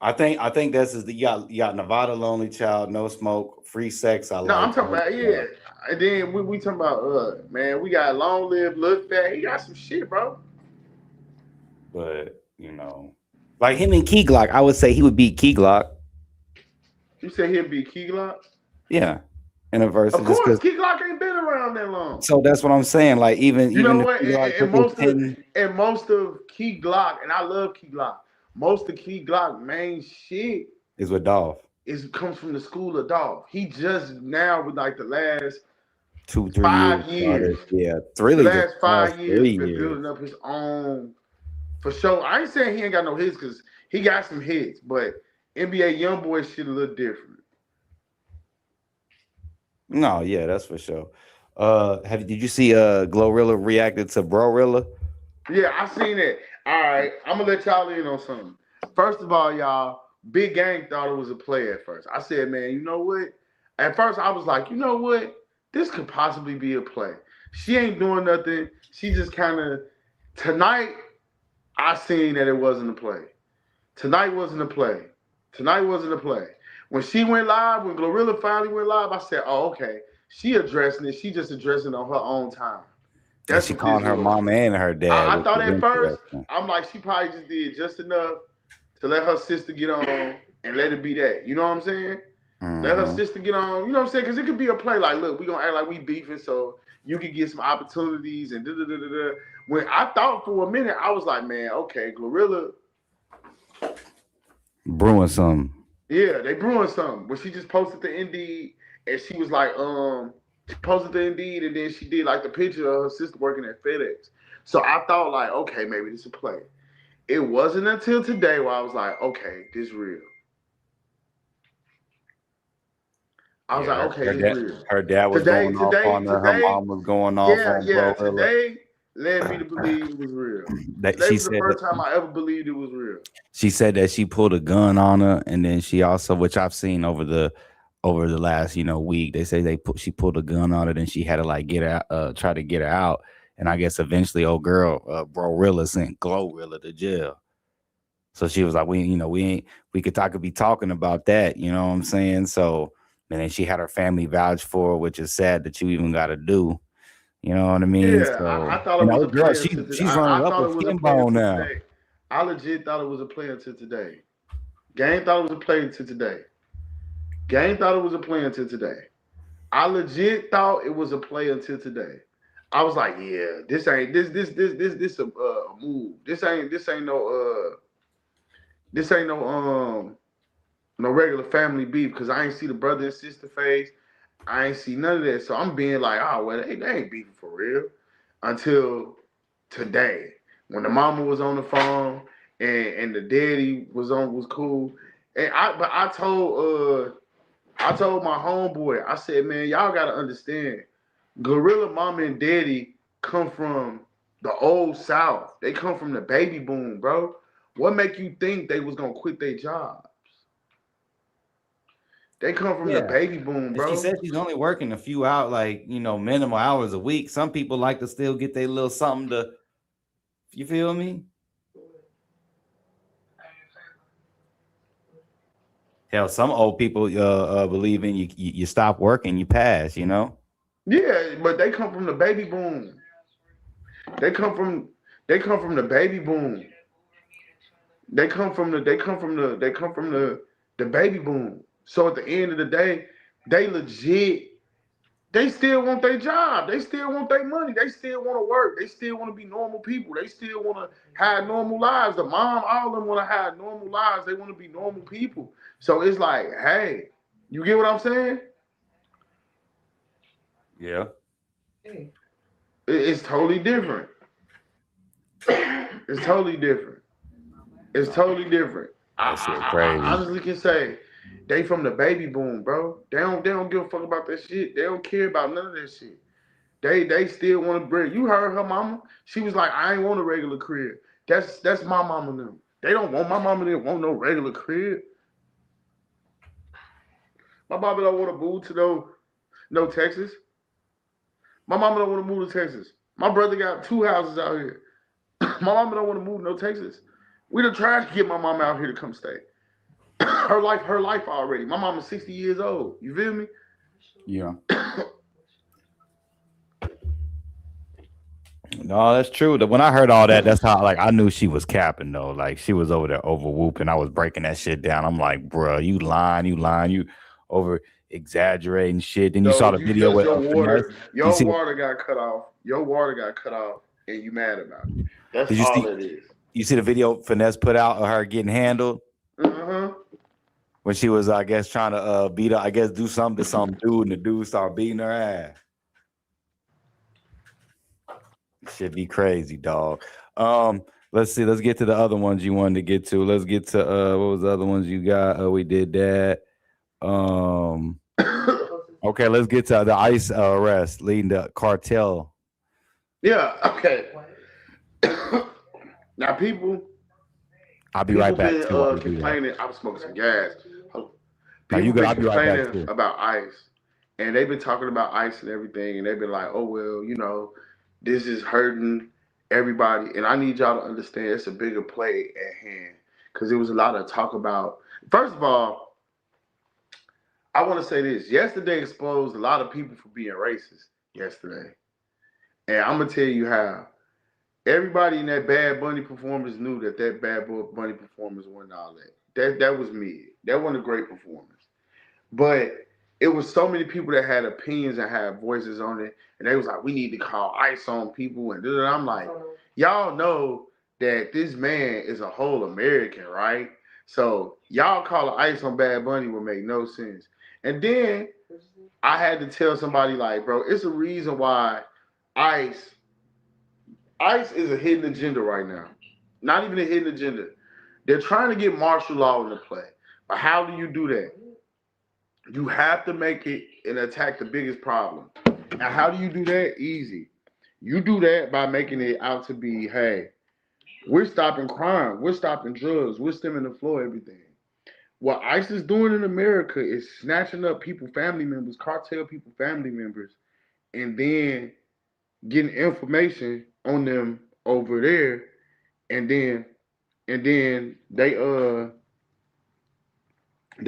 I think this is you got Nevada Lonely Child, No Smoke, Free Sex. I No, I'm like. talking about yeah. And then we talking about man, we got Long Live, Look Fat. He got some shit, bro. But like him and Key Glock, I would say he would beat Key Glock. You said he'll be Key Glock? Yeah, in a verse, Of just course, because. Key Glock ain't been around that long. So that's what I'm saying. Like even You know even if what? Key Glock And took his most of 10 and most of Key Glock, and I love Key Glock. Most of Key Glock main shit is with Dolph. is comes from the school of Dolph. He just now with like the last 2 3 years 5 years, started. Yeah, it's the really just last the last 5 years three been years. building up his own for sure. I ain't saying he ain't got no hits because he got some hits, but NBA YoungBoy shit a little different. No, yeah, that's for sure. Did you see Glorilla reacted to Brorilla? Yeah, I seen that. All right, I'm gonna let y'all in on something. First of all, y'all, Big Gang thought it was a play at first. I said, man, you know what? At first, I was like, you know what? This could possibly be a play. She ain't doing nothing. She just kind of. Tonight, I seen that it wasn't a play. Tonight wasn't a play. Tonight wasn't a play. When she went live, when Glorilla finally went live, I said, oh, okay. She addressing it. She just addressing it on her own time. And That's she what this called her was. mom and her dad, I which thought is at first, interesting. I'm like, she probably just did just enough to let her sister get on and let it be that. You know what I'm saying? Let her Mm-hmm. sister get on. You know what I'm saying? Because it could be a play like, look, we gonna act like we beefing, so you can get some opportunities and da da da da da. When I thought for a minute, I was like, man, okay, Glorilla, Brewing some. yeah, they brewing something. When she just posted the Indeed and she was like, she posted the Indeed and then she did like the picture of her sister working at FedEx. So I thought like, okay, maybe this is a play. It wasn't until today where I was like, okay, this real. I was Yeah, like, her, okay, her this dad real. her dad was Today, going off today, on her. Her today, mom was going off yeah, on yeah, Glorilla. today led me to believe it was real. That Today she was the said first time that I ever believed it was real. she said that she pulled a gun on her, and then she also, which I've seen over the last week, they say she pulled a gun on her, and she had to like get out, try to get her out, and I guess eventually old girl, Glorilla sent Glorilla to jail. So she was like, we ain't, could be talking about that, you know what I'm saying? So, and then she had her family vouch for her, which is sad that you even got to do, you know what I mean? Yeah, So, I thought it and was a old girl, play until today. she's running I up thought with it was a skin play bone until now. today. I legit thought it was a play until today. Game thought it was a play until today. Game thought it was a play until today. I legit thought it was a play until today. I was like, yeah, this a move. This ain't no regular family beef because I ain't see the brother and sister face. I ain't see none of that. So I'm being like, oh well, they ain't beefing for real until today when the mama was on the phone and the daddy was cool. And I told my homeboy, I said, man, y'all gotta understand, Gorilla mama and daddy come from the old South. They come from the baby boom, bro. What make you think they was gonna quit their job? They come from the Yeah. baby boom, And she bro. said she's only working a few out, like, minimal hours a week. Some people like to still get their little something to, you feel me? Hell, some old people believe in you stop working, you pass, you know? Yeah, but they come from the baby boom. They come from they come from the baby boom. They come from the baby boom. So at the end of the day, they legit they still want their job. They still want their money. They still want to work. They still want to be normal people. They still want to have normal lives. The mom, all of them want to have normal lives. They want to be normal people. So it's like, hey, you get what I'm saying? Yeah. It's totally different. It's totally different. It's totally different. That shit I crazy. honestly can say they from the baby boom, bro. They don't give a fuck about that shit. They don't care about none of that shit. They still want to bring. You heard her mama. She was like, I ain't want a regular crib. That's my mama them. They don't want my mama didn't want no regular crib. My mama don't want to move to no Texas. My mama don't want to move to Texas. My brother got two houses out here. My mama don't want to move to no Texas. We done tried to get my mama out here to come stay. Her life already. My mama's 60 years old. You feel me? Yeah. No, that's true. When I heard all that, that's how like I knew she was capping though. Like she was over there over whooping. I was breaking that shit down. I'm like, bruh, you lying, you over exaggerating shit. Then you saw So the you video with finesse. You your see, water got cut off. Your water got cut off, and you mad about it. That's did all it is. you see the video finesse put out of her getting handled Uh huh. when she was, I guess, trying to beat her, I guess, do something to some dude, and the dude started beating her ass. Should be crazy, dog. Let's see. Let's get to the other ones you wanted to get to. Let's get to what was the other ones you got? We did that. Um, okay, let's get to the ICE arrest leading to cartel. Yeah. Okay. Now people I'll be right People back been too while you do that. complaining. I was smoking some gas. Now you People good. been I'll be right back complaining too. about ICE, and they've been talking about ICE and everything, and they've been like, "Oh well, this is hurting everybody." And I need y'all to understand it's a bigger play at hand because there was a lot of talk about. First of all, I want to say this. Yesterday exposed a lot of people for being racist. Yesterday, and I'm gonna tell you how. Everybody in that Bad Bunny performance knew that Bunny performance wasn't all that. That was mid. That wasn't a great performance. But it was so many people that had opinions and had voices on it, and they was like, "We need to call ICE on people." And I'm like, "Y'all know that this man is a whole American, right? So y'all call ICE on Bad Bunny would make no sense." And then I had to tell somebody like, "Bro, it's a reason why ICE ICE is a hidden agenda right now. Not even a hidden agenda. They're trying to get martial law into play. But how do you do that? You have to make it and attack the biggest problem. And how do you do that? Easy. You do that by making it out to be, hey, we're stopping crime, we're stopping drugs, we're stemming the flow, everything. What ICE is doing in America is snatching up people, family members, cartel people, family members, and then getting information on them over there, and then they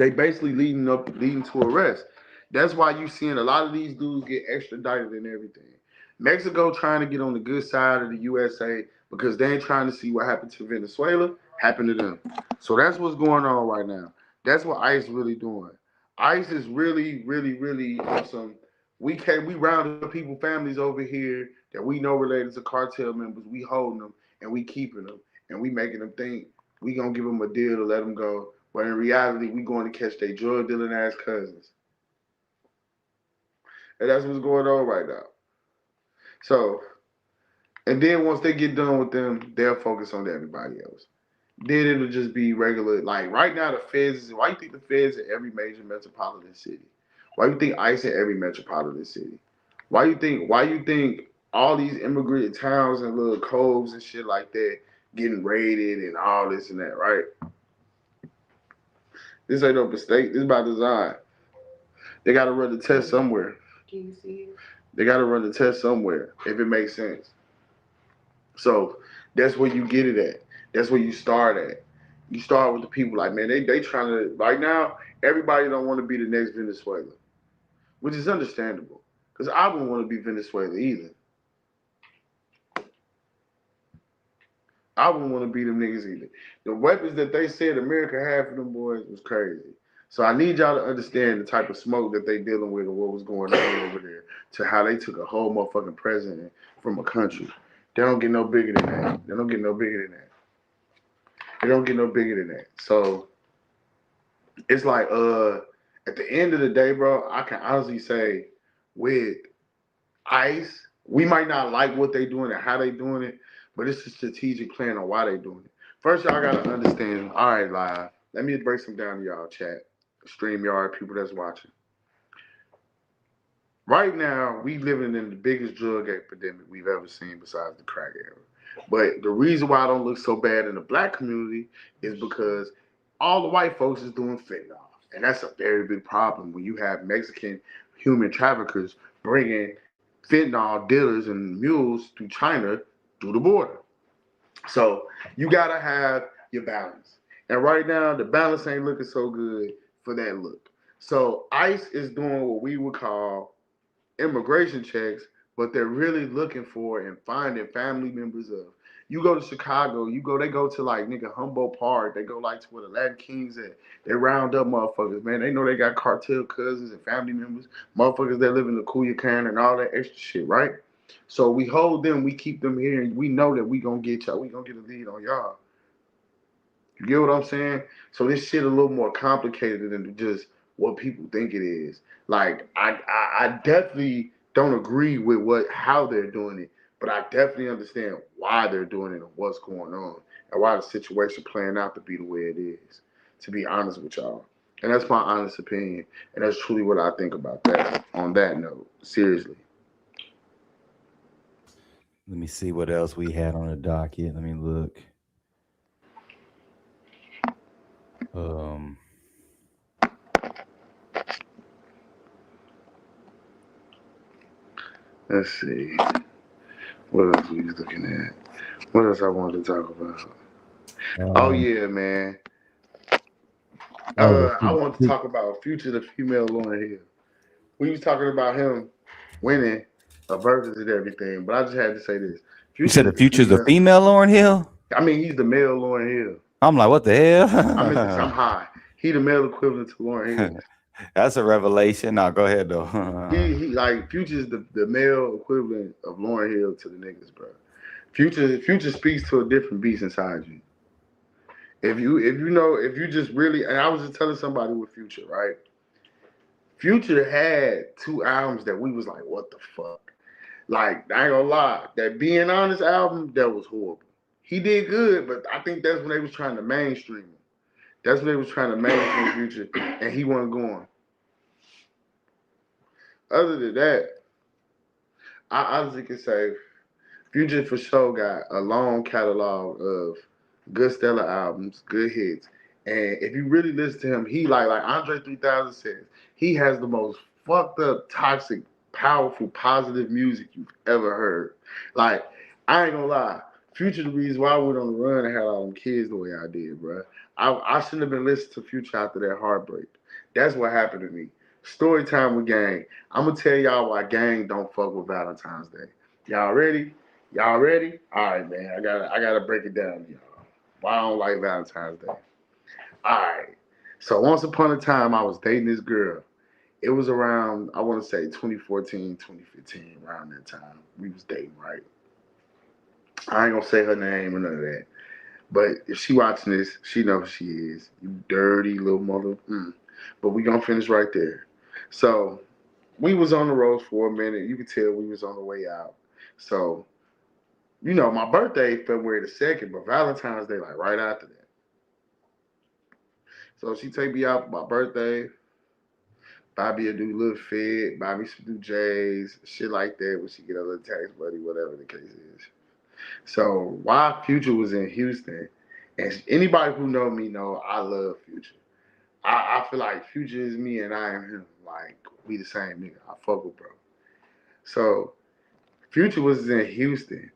basically leading to arrest. That's why you seeing a lot of these dudes get extradited and everything. Mexico trying to get on the good side of the USA because they ain't trying to see what happened to Venezuela happen to them. So that's what's going on right now. That's what ICE really doing. ICE is really, really, really awesome. We round up people, families over here that we know related to cartel members. We holding them and we keeping them and we making them think we gonna give them a deal to let them go. But in reality, we going to catch their drug dealing ass cousins. And that's what's going on right now. So, and then once they get done with them, they'll focus on everybody else. Then it'll just be regular. Like right now, the feds. Why you think the feds in every major metropolitan city? Why you think ICE in every metropolitan city? Why you think? Why you think all these immigrant towns and little coves and shit like that getting raided and all this and that? Right? This ain't no mistake. This is by design. They got to run the test somewhere. Can you see it? They got to run the test somewhere if it makes sense. So that's where you get it at. That's where you start at. You start with the people like, man, they trying to, right now, everybody don't want to be the next Venezuela, which is understandable. Because I wouldn't want to be Venezuela either. I wouldn't want to be them niggas either. The weapons that they said America had for them boys was crazy. So I need y'all to understand the type of smoke that they dealing with and what was going on over there to how they took a whole motherfucking president from a country. They don't get no bigger than that. They don't get no bigger than that. They don't get no bigger than that. So it's like at the end of the day, bro, I can honestly say with ICE, we might not like what they doing and how they doing it, but it's a strategic plan on why they doing it. First, y'all gotta understand. All right, live. Let me break some down to y'all chat, StreamYard, people that's watching. Right now, we living in the biggest drug epidemic we've ever seen besides the crack era. But the reason why I don't look so bad in the black community is because all the white folks is doing fentanyl. And that's a very big problem when you have Mexican human traffickers bringing fentanyl dealers and mules through China through the border. So you gotta have your balance. And right now, the balance ain't looking so good for that look. So ICE is doing what we would call immigration checks, but they're really looking for and finding family members of. You go to Chicago, they go to like nigga Humboldt Park, they go like to where the Latin Kings at. They round up motherfuckers, man. They know they got cartel cousins and family members, motherfuckers that live in the Culiacan and all that extra shit, right? So we hold them, we keep them here, and we know that we gonna get y'all, we gonna get a lead on y'all. You get what I'm saying? So this shit a little more complicated than just what people think it is. Like I definitely don't agree with how they're doing it, but I definitely understand why they're doing it and what's going on and why the situation playing out to be the way it is. To be honest with y'all, and that's my honest opinion, and that's truly what I think about that. On that note, seriously. Let me see what else we had on the docket. Let me look. Um, Let's see. What else we was looking at? What else I wanted to talk about? Oh um, yeah, man. oh, I want to talk about Future, the female Lauren Hill. We was talking about him winning a versus and everything, but I just had to say this: you said Future the is the future's a female. female Lauren Hill? I mean, he's the male Lauren Hill. I'm like, what the I meant to say I'm hell? high. He the male equivalent to Lauren Hill. That's a revelation. No, go ahead though. He like Future's the male equivalent of Lauren Hill to the niggas, bro. Future speaks to a different beast inside you. If you just really, and I was just telling somebody with Future, right? Future had two albums that we was like, what the fuck? Like, I ain't gonna lie, that Being Honest album, that was horrible. He did good, but I think that's when they was trying to mainstream him. That's when they was trying to mainstream Future, and he wasn't going. Other than that, I honestly can say Future for sure got a long catalog of good stellar albums, good hits. And if you really listen to him, he like Andre 3000 says, he has the most fucked up, toxic, powerful, positive music you've ever heard. Like, I ain't gonna lie. Future the reason why I went on the run and had all them kids the way I did, bro. I shouldn't have been listening to Future after that heartbreak. That's what happened to me. Story time with Gang. I'm gonna tell y'all why Gang don't fuck with Valentine's Day. Y'all ready? Y'all ready? All right, man. I gotta break it down, y'all. Why I don't like Valentine's Day. All right. So once upon a time, I was dating this girl. It was around, I want to say 2014, 2015, around that time. We was dating, right? I ain't gonna say her name or none of that. But if she watching this, she knows who she is. You dirty little mother. But we gonna finish right there. So we was on the road for a minute. You could tell we was on the way out. So my birthday February the 2nd, but Valentine's Day like right after that. So she take me out for my birthday, buy me a new little fit, buy me some new J's, shit like that when she get a little tax money, whatever the case is. So while Future was in Houston, and anybody who know me know I love Future. I feel like Future is me and I am him. Like we the same nigga. I fuck with bro. So Future was in Houston.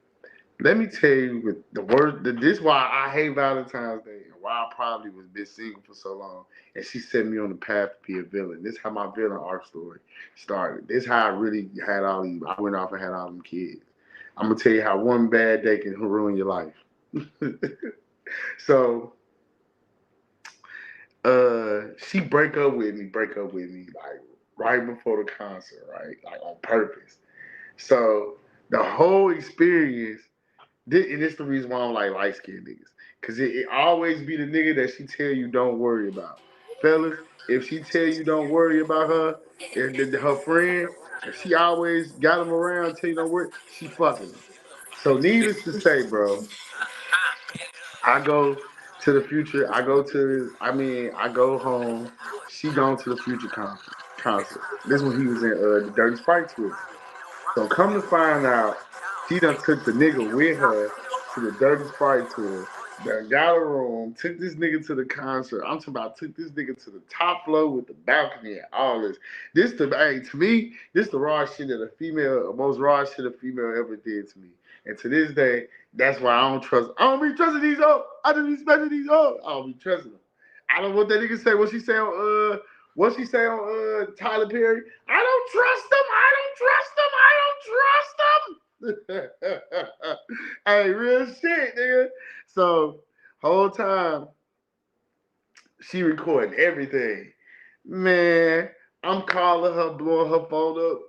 Let me tell you the word. This is why I hate Valentine's Day and why I probably was been single for so long. And she set me on the path to be a villain. This is how my villain arc story started. This is how I really had all these. I went off and had all them kids. I'm gonna tell you how one bad day can ruin your life. So, she break up with me like right before the concert, right? Like on purpose. So the whole experience. And it's the reason why I don't like light skinned niggas. Cause it always be the nigga that she tell you don't worry about. Fellas, if she tell you don't worry about her, her friend, if she always got him around, tell you don't worry, she fucking him. So needless to say, bro, I go to the future. I go home. She gone to the future concert. This when he was in the Dirty Sprite tour. So come to find out, she done took the nigga with her to the Dirty Sprite tour. Done got a room, took this nigga to the concert. I'm talking about took this nigga to the top floor with the balcony and all this. To me, this the raw shit that most raw shit a female ever did to me. And to this day, that's why I don't be trusting these hoes. I just be respecting these hoes. I don't be trusting them. I don't know what that nigga say. What she say on Tyler Perry? I don't trust them. I don't trust them. I don't trust them. Hey, real shit, nigga. So whole time she recording everything. Man, I'm calling her, blowing her phone up.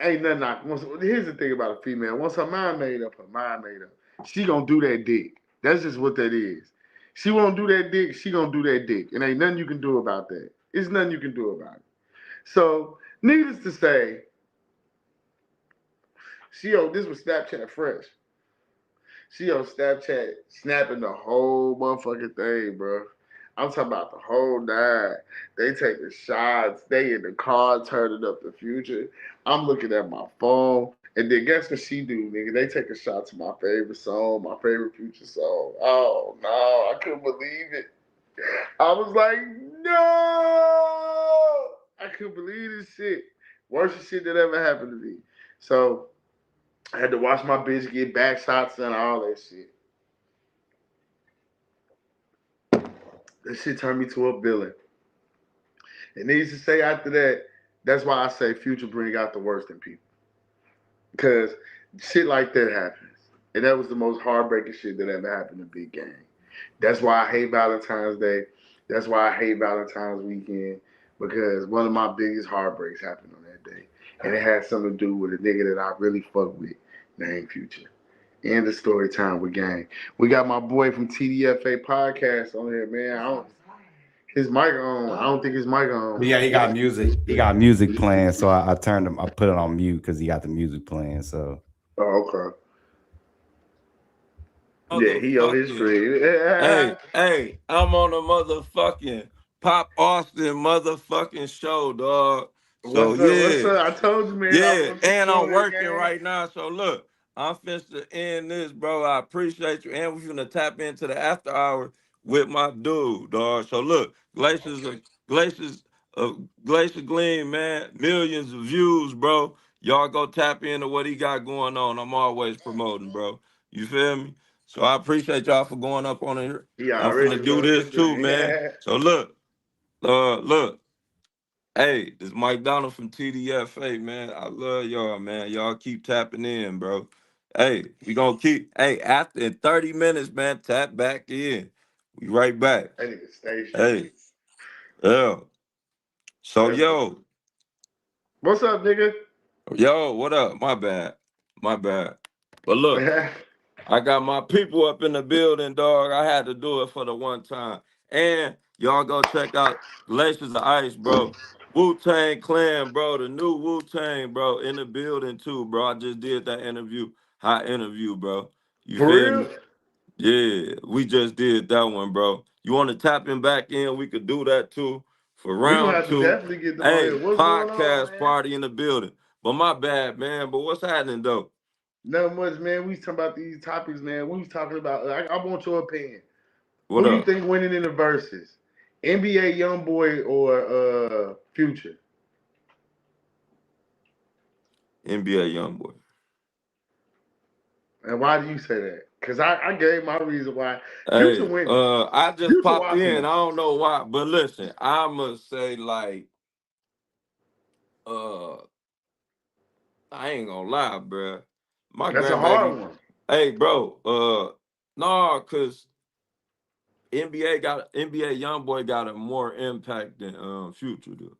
Ain't nothing here's the thing about a female. Once her mind made up, her mind made up. She gonna do that dick. That's just what that is. She won't do that dick, she gonna do that dick. And ain't nothing you can do about that. It's nothing you can do about it. So, needless to say, this was Snapchat fresh. She on Snapchat snapping the whole motherfucking thing, bro. I'm talking about the whole nine. They taking shots. They in the car turning up the future. I'm looking at my phone. And then guess what she do, nigga? They take a shot to my favorite song, my favorite future song. Oh, no. I couldn't believe it. I was like, no, I couldn't believe this shit. Worst shit that ever happened to me. So I had to watch my bitch get back shots and all that shit. That shit turned me to a villain. And needless to say, after that, that's why I say Future bring out the worst in people. Because shit like that happens. And that was the most heartbreaking shit that ever happened in Big Gang. That's why I hate Valentine's Day. That's why I hate Valentine's weekend. Because one of my biggest heartbreaks happened on that day. And it had something to do with a nigga that I really fuck with named Future. End of story time with Gang. We got my boy from TDFA podcast on here, man. His mic on. I don't think his mic on. Yeah, he got music. He got music playing, so I turned him. I put it on mute because he got the music playing. So. Oh, okay. Yeah, he on his stream. Hey, I'm on a motherfucking Pop Austin motherfucking show, dog. So What's up? I told you, man. Yeah, and I'm working right now. So look, I'm finna to end this, bro. I appreciate you. And we're finna tap into the after hour with my dude, dog. So look, Glacier Gleam, man. Millions of views, bro. Y'all go tap into what he got going on. I'm always promoting, bro. You feel me? So I appreciate y'all for going up on here. Yeah, I'm finna do this too, man. So look. Hey, this Mike Donald from TDFA, man. I love y'all, man. Y'all keep tapping in, bro. Hey, we gonna keep. Hey, after in 30 minutes, man, tap back in. We right back. I need a station. Hey, yeah. So yo, what's up, nigga? Yo, what up? My bad. But look, I got my people up in the building, dog. I had to do it for the one time. And y'all go check out Glaciers of Ice, bro. Wu-Tang Clan, bro. The new Wu-Tang, bro, in the building too, bro. I just did that interview. Hot interview, bro. You for feel real? me? Yeah, we just did that one, bro. You want to tap him back in? We could do that too for round two. Definitely get them hey, on. What's podcast going on, party in the building. But my bad, man. But what's happening though? Not much, man. We was talking about these topics, man. We was talking about. I want your opinion. What Who up? you think winning in the verses? NBA YoungBoy or Future? NBA YoungBoy. And why do you say that? Because I gave my reason why. Future winning. I just Future popped in. I don't know why, but listen, I'ma say like, I ain't gonna lie, bro. That's a hard one. Hey, bro. No, cause NBA YoungBoy got a more impact than Future do.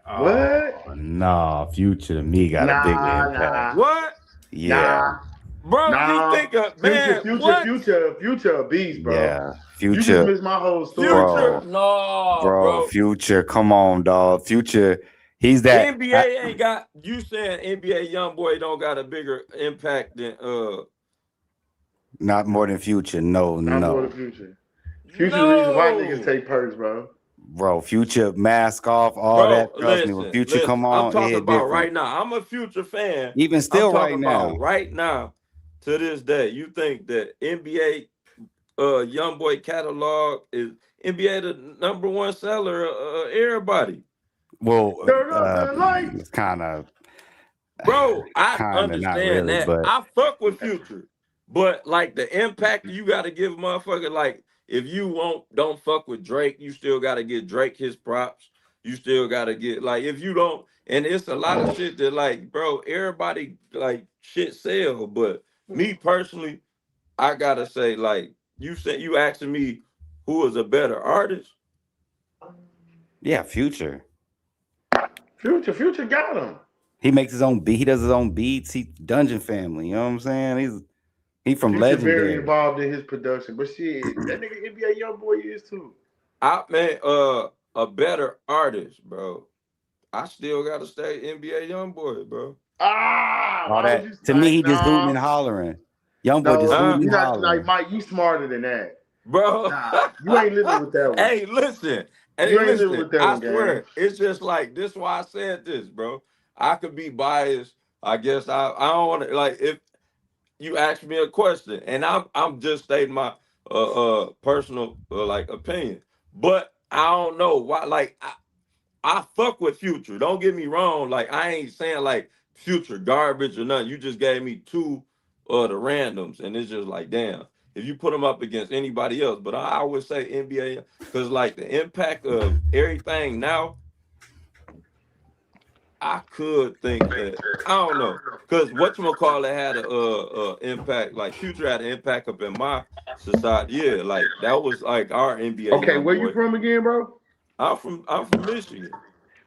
What? Nah, Future to me got a big impact. Nah. What? Yeah. Bro, you think of man? Future a beast, bro. Yeah, Future. You just missed my whole story, Future, no, bro. Future, come on, dog. Future, he's that. NBA ain't got. You saying NBA YoungBoy don't got a bigger impact than Not more than Future. No. Not more than Future. Future reason why niggas take perks, bro. Bro, Future mask off, all that. Trust me, when Future come on, I'm talking about right now. I'm a Future fan. Even still, right now. Right now, to this day, you think that NBA YoungBoy catalog is NBA the number one seller? Everybody. Well, it's kind of. Bro, I understand that. But I fuck with Future, but like the impact you got to give motherfucker like. If you don't fuck with Drake, you still gotta get Drake his props. You still gotta get like if you don't, and it's a lot of shit that like, bro, everybody like shit sell. But me personally, I gotta say, like, you asking me who is a better artist? Yeah, Future. Future got him. He makes his own beat. He does his own beats. He Dungeon Family. You know what I'm saying? He from Future Legendary. Very involved in his production, but shit, that nigga NBA YoungBoy is too. A better artist, bro. I still gotta stay NBA YoungBoy, bro. All that to me, he just hooting and hollering. YoungBoy just hooting and hollering. Like Mike, you smarter than that, bro. You ain't living with that one. Hey, listen. You ain't living with that one. I swear, it's just like this. Why I said this, bro. I could be biased. I guess I don't want to like if. You asked me a question, and I'm just stating personal like opinion. But I don't know why. Like I fuck with Future. Don't get me wrong. Like I ain't saying like Future garbage or nothing. You just gave me two of the randoms, and it's just like damn. If you put them up against anybody else, but I would say NBA because like the impact of everything now. I could think that I don't know because whatchamacallit had a impact like Future had an impact up in my society. Yeah, like that was like our NBA Okay, young where you boy. from again, bro? I'm from Michigan.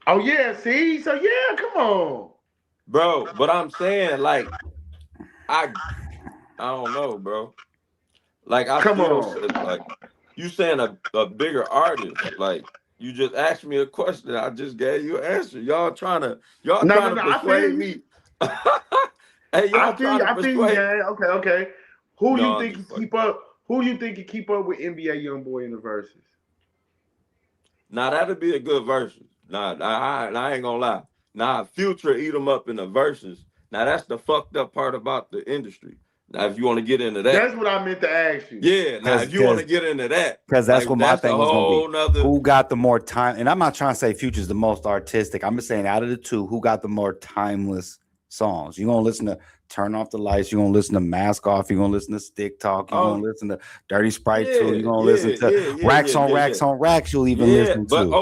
Oh yeah, see, so yeah, come on, Bro. But I'm saying like I don't know, bro. Like I come still on. said like you saying a bigger artist like. You just asked me a question. I just gave you an answer. Y'all trying to No, I feel persuade you. me. Hey, y'all trying to I feel you, persuade? gang. Okay. Who No, you I'm think just can fucking. keep up? Who you think can keep up with NBA YoungBoy in the verses? Now that'd be a good versus. Nah, I ain't gonna lie. Nah, Future eat them up in the verses. Now that's the fucked up part about the industry. Now if you want to get into that, That's what I meant to ask you. yeah. Now if you want to get into that, because that's like what my that's a thing was gonna be. whole nother. Who got the more time? And I'm not trying to say Future's the most artistic. I'm just saying out of the two, who got the more timeless songs? You're gonna listen to Turn Off the Lights, you're gonna listen to Mask Off, you're gonna listen to Stick Talk, you're gonna listen to Dirty Sprite 2, you're gonna listen to Racks on Racks on Racks, you'll even listen But to.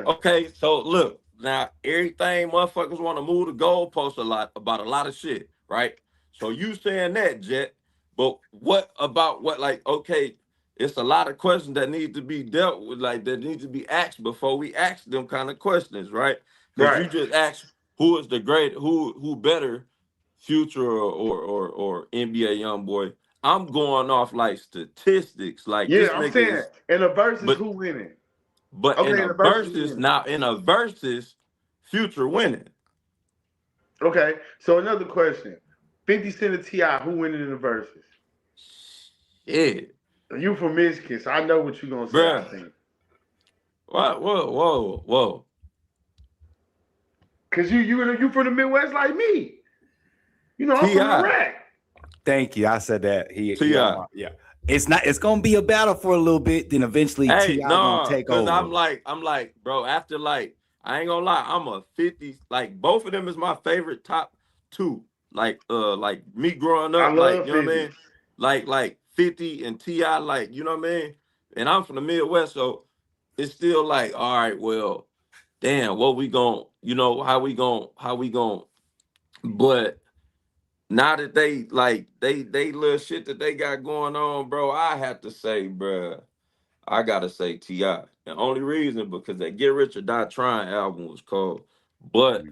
okay. So look, now everything motherfuckers want to move the goalpost a lot about a lot of shit, right? So you saying that, Jet, but what about what like okay, it's a lot of questions that need to be dealt with, like that need to be asked before we ask them kind of questions, right? Because you Right. just asked who is the great who better Future or NBA young boy. I'm going off like statistics, like Yeah, this I'm nigga saying is, in the verses, but who winning? but in Okay, in a the verses, who versus winning? now in a versus, Future winning. Okay, so another question: 50 Cent and Ti, who winning in the verses? Yeah, You from Michigan, so I know what you gonna say. I bruh. think Whoa. because you from the Midwest like me. You know, I'm from Ti, Iraq. Thank you. I said that. He Ti. yeah. It's gonna be a battle for a little bit, then eventually Hey, T.I. gonna no, take cause over. I'm like, bro. After like, I ain't gonna lie, I'm a 50. Like both of them is my favorite top two. Like me growing I up, like love you know what I 50. mean. Like 50 and Ti, like you know what I mean. And I'm from the Midwest, so it's still like, all right, well, damn, what we gon' you know, how we gon' but now that they little shit that they got going on, bro, I have to say, bro, I gotta say T.I. The only reason because that Get Rich or Die Trying album was cold. But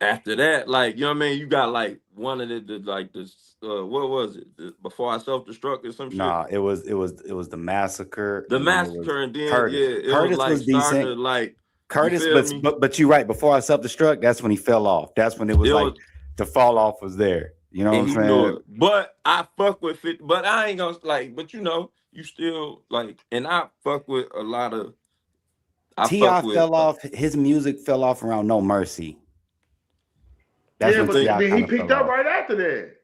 after that, like, you know what I mean? You got like one of the like this what was it? Before I Self-Destruct or some shit. Nah, it was the Massacre, The and then it was Massacre, and then Curtis. it was Curtis like was starting decent. to like you Curtis, feel me? but you're right. Before I Self-Destruct, that's when he fell off. That's when it was like the fall off was there. You know what I'm he knew saying? it. But I fuck with it. But I ain't gonna like, but you know, you still like, and I fuck with a lot of T.I. fell off. His music fell off around No Mercy. That's Yeah, when but T.I. then he kind of picked fell up off. right after that.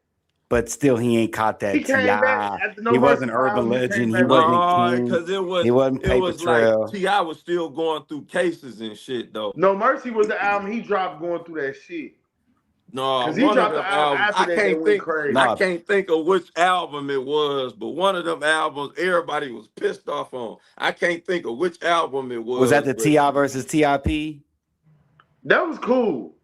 But still, he ain't caught He that came back T.I. after No He Mercy wasn't Urban album. He came Legend. He back with wasn't no, King. because He wasn't it Paper was like Trail. T.I. was still going through cases and shit though. No Mercy was the album he dropped going through that shit. No, Cause he one of dropped the them album albums, after that went I crazy. No, can't think of which album it was, but one of them albums everybody was pissed off on. I can't think of which album it was that was, the but T.I. versus T.I.P.? That was cool.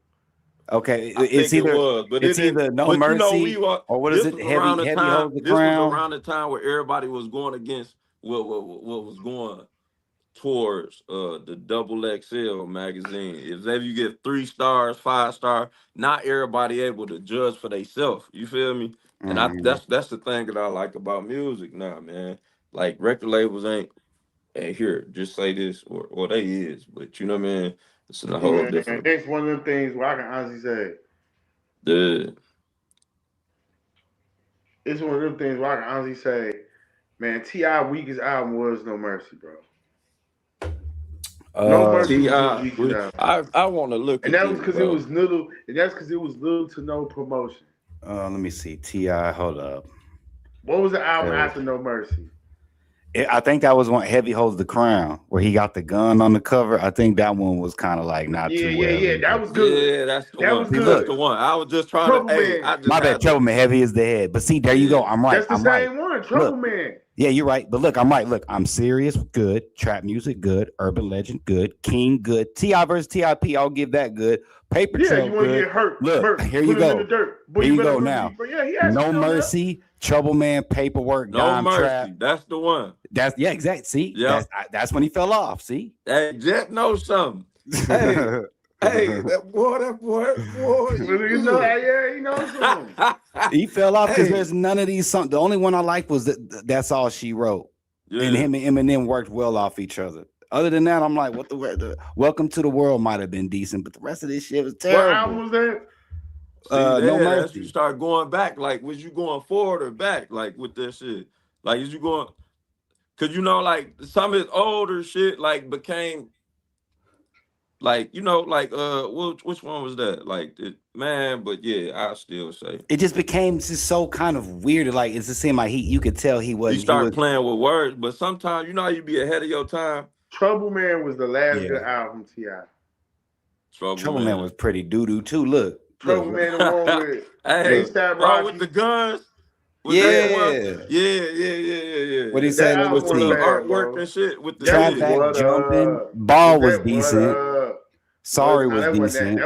Okay, I think it was, but it it's didn't. either No But you know, Mercy or what is this it? was around the Heavy time. Holds the This was Crown. around the time where everybody was going against what was going towards the Double XL magazine. If you get 3 stars, 5 star, not everybody able to judge for themselves. You feel me? And that's the thing that I like about music now, man. Like record labels ain't hey here, just say this or they is, but you know what I mean? It's in a whole Man, different it's one of them things where I can honestly say the it's one of them things where I can honestly say, man, T.I. weakest album was No Mercy, bro. No Mercy was his weakest album. I want to look And at that was this, because it bro. was little to no promotion. Let me see. T.I. Hold up. What was the album after No Mercy? I think that was one, Heavy Holds the Crown, where he got the gun on the cover. I think that one was kind of like not too well. Yeah. That was good. Yeah, that's the that one. Was good. That's the one. I was just trying Trouble to. Man. Hey, I just my bad. Trouble Man, Heavy is the Head. But see, there you go. I'm right. That's the same one. Trouble Man. Yeah, you're right. But look, I'm right. Look, I'm Serious, good. Trap Music, good. Urban Legend, good. King, good. T.I. versus T.I.P., I'll give that good. Paper Trail, you want to good. get hurt. Look, here you go. Here you go now. No Mercy, Trouble Man, Paperwork, No Mercy. Trap. That's the one. Exactly. See, that's when he fell off. See, hey, Jet knows something. Hey. Hey, that boy. You know, he knows something. He fell off because there's none of these songs. The only one I liked was That's All She Wrote. Yeah. And him and Eminem worked well off each other. Other than that, I'm like, what the Welcome to the World might have been decent, but the rest of this shit was terrible. What album was that? No Mercy. You start going back. Like, was you going forward or back? Like with this shit? Like, is you going? Cause you know, like some of his older shit, like became. Like, you know, like which one was that? Like, but yeah, I still say it just became just so kind of weird. Like, it's the same. Like you could tell he wasn't. You start playing with words, but sometimes you know how you be ahead of your time. Trouble Man was the last good album. T.I. Trouble Man was pretty doo doo too. Look, Trouble Man, the one with A$AP Rocky with the guns. Yeah. What he said with the artwork and shit with the Trap Back Jumping. Ball was decent. Sorry was decent.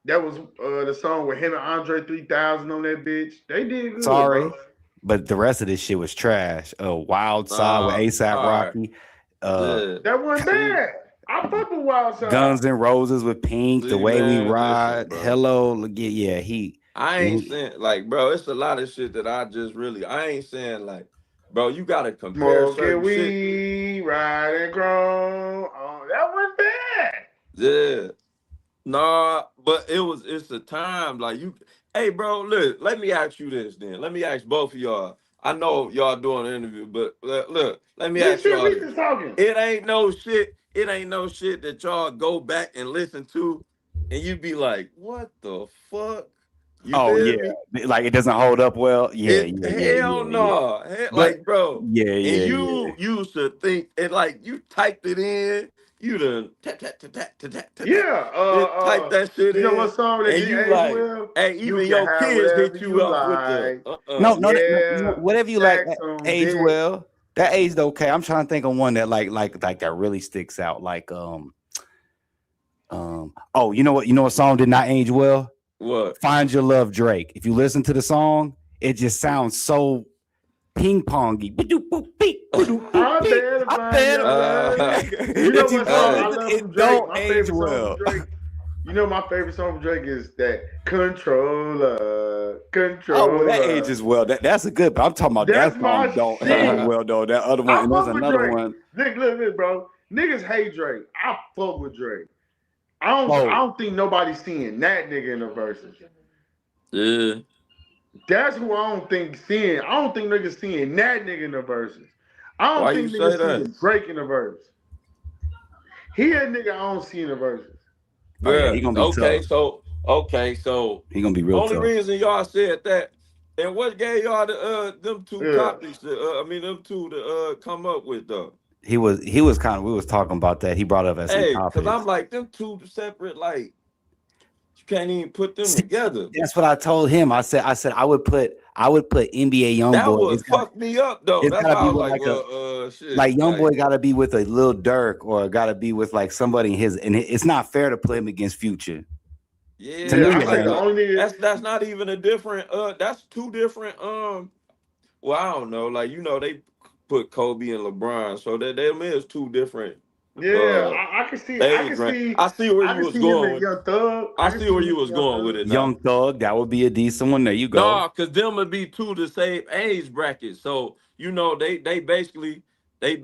That was the song with him and Andre 3000 on that bitch. They did good. Sorry, bro. But the rest of this shit was trash. Wild Side with A$AP Rocky. That wasn't bad. I fuck with Wild Side. Guns N' Roses with Pink. The Way We Ride. Hello. Yeah. I ain't saying like, bro, it's a lot of shit that I ain't saying like, bro, you gotta compare certain shit. Ride and grow. Oh, that wasn't bad. Yeah. Nah, but it's a time like you. Hey, bro, look, let me ask you this then. Let me ask both of y'all. I know y'all doing an interview, but look, let me ask y'all. It ain't no shit that y'all go back and listen to, and you be like, what the fuck? Me? Like it doesn't hold up well. Hell no. Like, bro. Yeah. And you used to think, and like you typed it in. You done tap. Type that shit in. You know what song that you like? Well? Hey, even your kids hit you up with the no, whatever you like. Age well. That aged okay. I'm trying to think of one that like that really sticks out. Like you know what? You know what song did not age well? What? Find Your Love, Drake. If you listen to the song, it just sounds so ping pongy. You know what song I love from Drake? My favorite song from Drake. You know my favorite song from Drake is that Controller. Oh, that ages well. That's a good. But I'm talking about that song. Don't age well though. That other one. And there's another one. Look, bro. Niggas hate Drake. I fuck with Drake. I don't think nobody's seeing that nigga in the verses. Yeah. That's who I don't think seeing. I don't think niggas seeing that nigga in the verses. I don't think niggas seeing Drake in the verse. He a nigga I don't see in the verses. Yeah, he gonna be tough. so he gonna be real only tough. Reason y'all said that, and what gave y'all them two copies them two to come up with though? He was kind of, we was talking about that. He brought up as some copies. Because I'm like, them two separate, like, you can't even put them together. That's what I told him. I said I would put NBA Youngboy. That would fuck me up though. That's how I was like, shit. Like Youngboy gotta be with a Lil Durk or gotta be with like somebody in his, and it's not fair to put him against Future. Yeah, that's not even a different that's two different well, I don't know, like, you know, they put Kobe and LeBron, so that them is two different. I can see. I see where you was going. Young Thug. I see where you was going with it. Young Thug, that would be a decent one. There you go. No, because them would be two the same age bracket. So you know they basically say,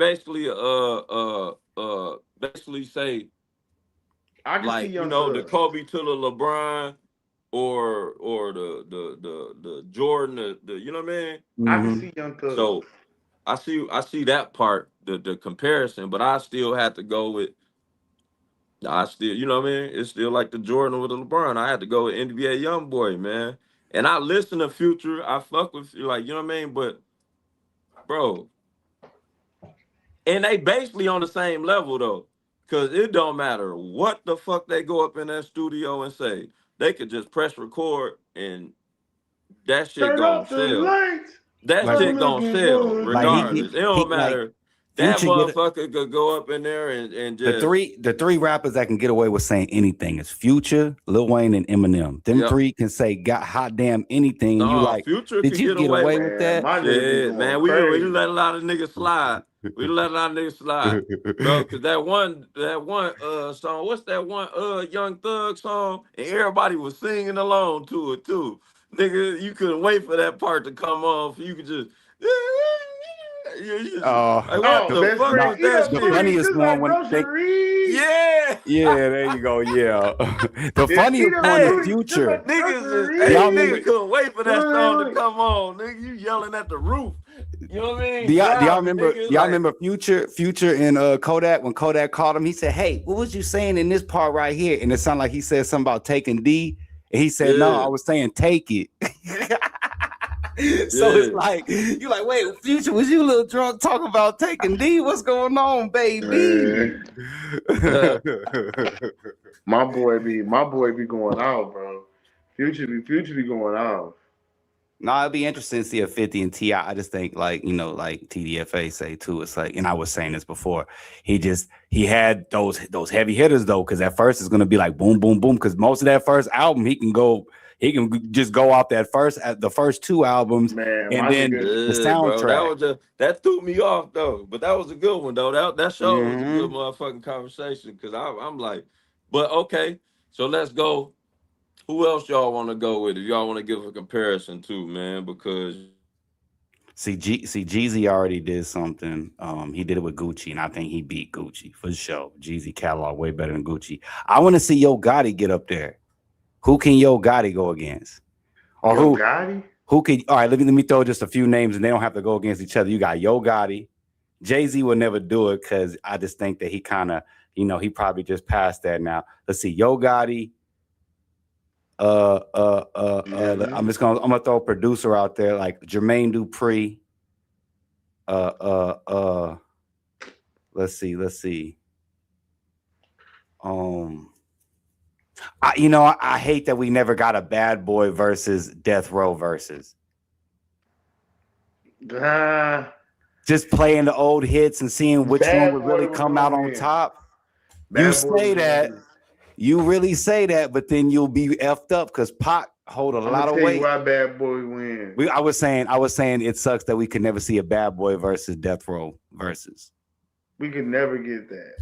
I can like, see Young you know, Thug. the Kobe to the LeBron or the Jordan, the you know what I mean? I can see Young Thug. So I see that part, the comparison, but I still had to go with, you know what I mean? It's still like the Jordan with the LeBron. I had to go with NBA Youngboy, man. And I listen to Future. I fuck with like, you know what I mean? But bro, and they basically on the same level though. Cause it don't matter what the fuck they go up in that studio and say. They could just press record and that shit Turn gonna off the sell. lights. That Like, shit gonna sell like regardless. It don't like matter. That Future motherfucker could go up in there and just the three rappers that can get away with saying anything is Future, Lil Wayne, and Eminem. Them three can say "God hot damn" anything, and you like, Future did could you get get away away with with that? My shit, man. We crazy. let a lot of niggas slide. We let a lot of niggas slide, bro. Cause that one song, what's that one Young Thug song? And everybody was singing along to it too. Nigga, you couldn't wait for that part to come off. You could just like what the fuck was that the shit? funniest one when they, yeah, there you go, yeah. The funniest one is Future. Niggas couldn't wait for that song to come on. Nigga, you yelling at the roof. You know what I mean? Do y'all remember? Y'all remember Future and Kodak when Kodak called him? He said, "Hey, what was you saying in this part right here?" And it sounded like he said something about taking D, and he said, "No, I was saying take it." So it's like you like, wait, Future, was you a little drunk talking about taking D? What's going on, baby? my boy be going out, bro. Future be going out. No, it'd be interesting to see a 50 and T.I. I just think, like, you know, like TDFA say too, it's like, and I was saying this before, he had those heavy hitters though, because at first it's gonna be like boom, boom, boom, because most of that first album he can just go off the first two albums, man, and then the soundtrack. Bro, that threw me off though, but that was a good one though. That show was a good motherfucking conversation, because I'm like, but okay, so let's go. Who else y'all want to go with? If y'all want to give a comparison to, man, because see Jeezy already did something. He did it with Gucci, and I think he beat Gucci for sure. Jeezy catalog way better than Gucci. I want to see Yo Gotti get up there. Who can Yo Gotti go against? Or Yo Gotti? Who can? All right, let me throw just a few names, and they don't have to go against each other. You got Yo Gotti. Jay-Z will never do it because I just think that he kind of, you know, he probably just passed that now. Let's see, Yo Gotti. I'm gonna throw a producer out there like Jermaine Dupri. Let's see. I hate that we never got a Bad Boy versus Death Row versus. Just playing the old hits and seeing which one would really come out on top. You really say that, but then you'll be effed up because Pac hold a lot of weight. Why Bad Boy win? I was saying it sucks that we could never see a Bad Boy versus Death Row versus. We could never get that.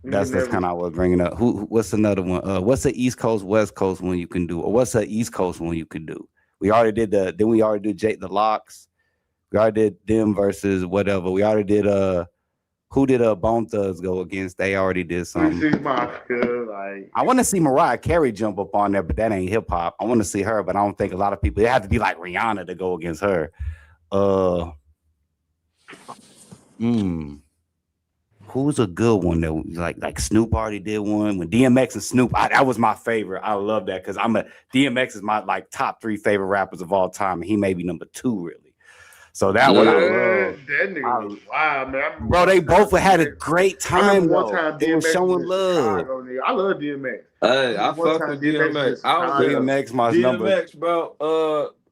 That's kind of what I was bringing up. What's another one? What's the East Coast West Coast one you can do, or what's the East Coast one you can do? We already did the Locks. We already did them versus whatever. We already did who did Bone Thugs go against? They already did something. I want to see Mariah Carey jump up on there, but that ain't hip hop. I want to see her, but I don't think a lot of people. It had to be like Rihanna to go against her. Who's a good one that like Snoop already did one when DMX and Snoop? That was my favorite. I love that because DMX is my like top 3 favorite rappers of all time, and he may be number 2 really. So that one I love. That nigga was wild, man. Bro, they both had a great time. One time they were showing love. Chicago, I love DMX. Hey, I fuck with DMX. DMX my number. DMX, bro.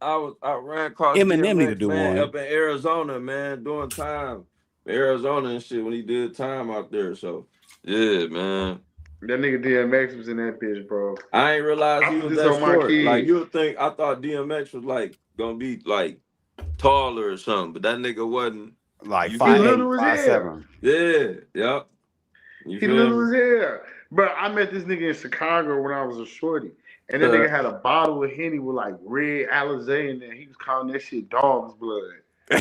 I ran across Eminem need to do one up in Arizona, man, doing time. Arizona and shit when he did time out there. So yeah, man. That nigga DMX was in that bitch, bro. I ain't realized he was that short. Like you would think, I thought DMX was like gonna be like taller or something, but that nigga wasn't. Like 5'8", 5'7". Yeah, yep. He little as hell. Bro, I met this nigga in Chicago when I was a shorty. And that nigga had a bottle of Henny with like red Alizé in there. He was calling that shit dog's blood. He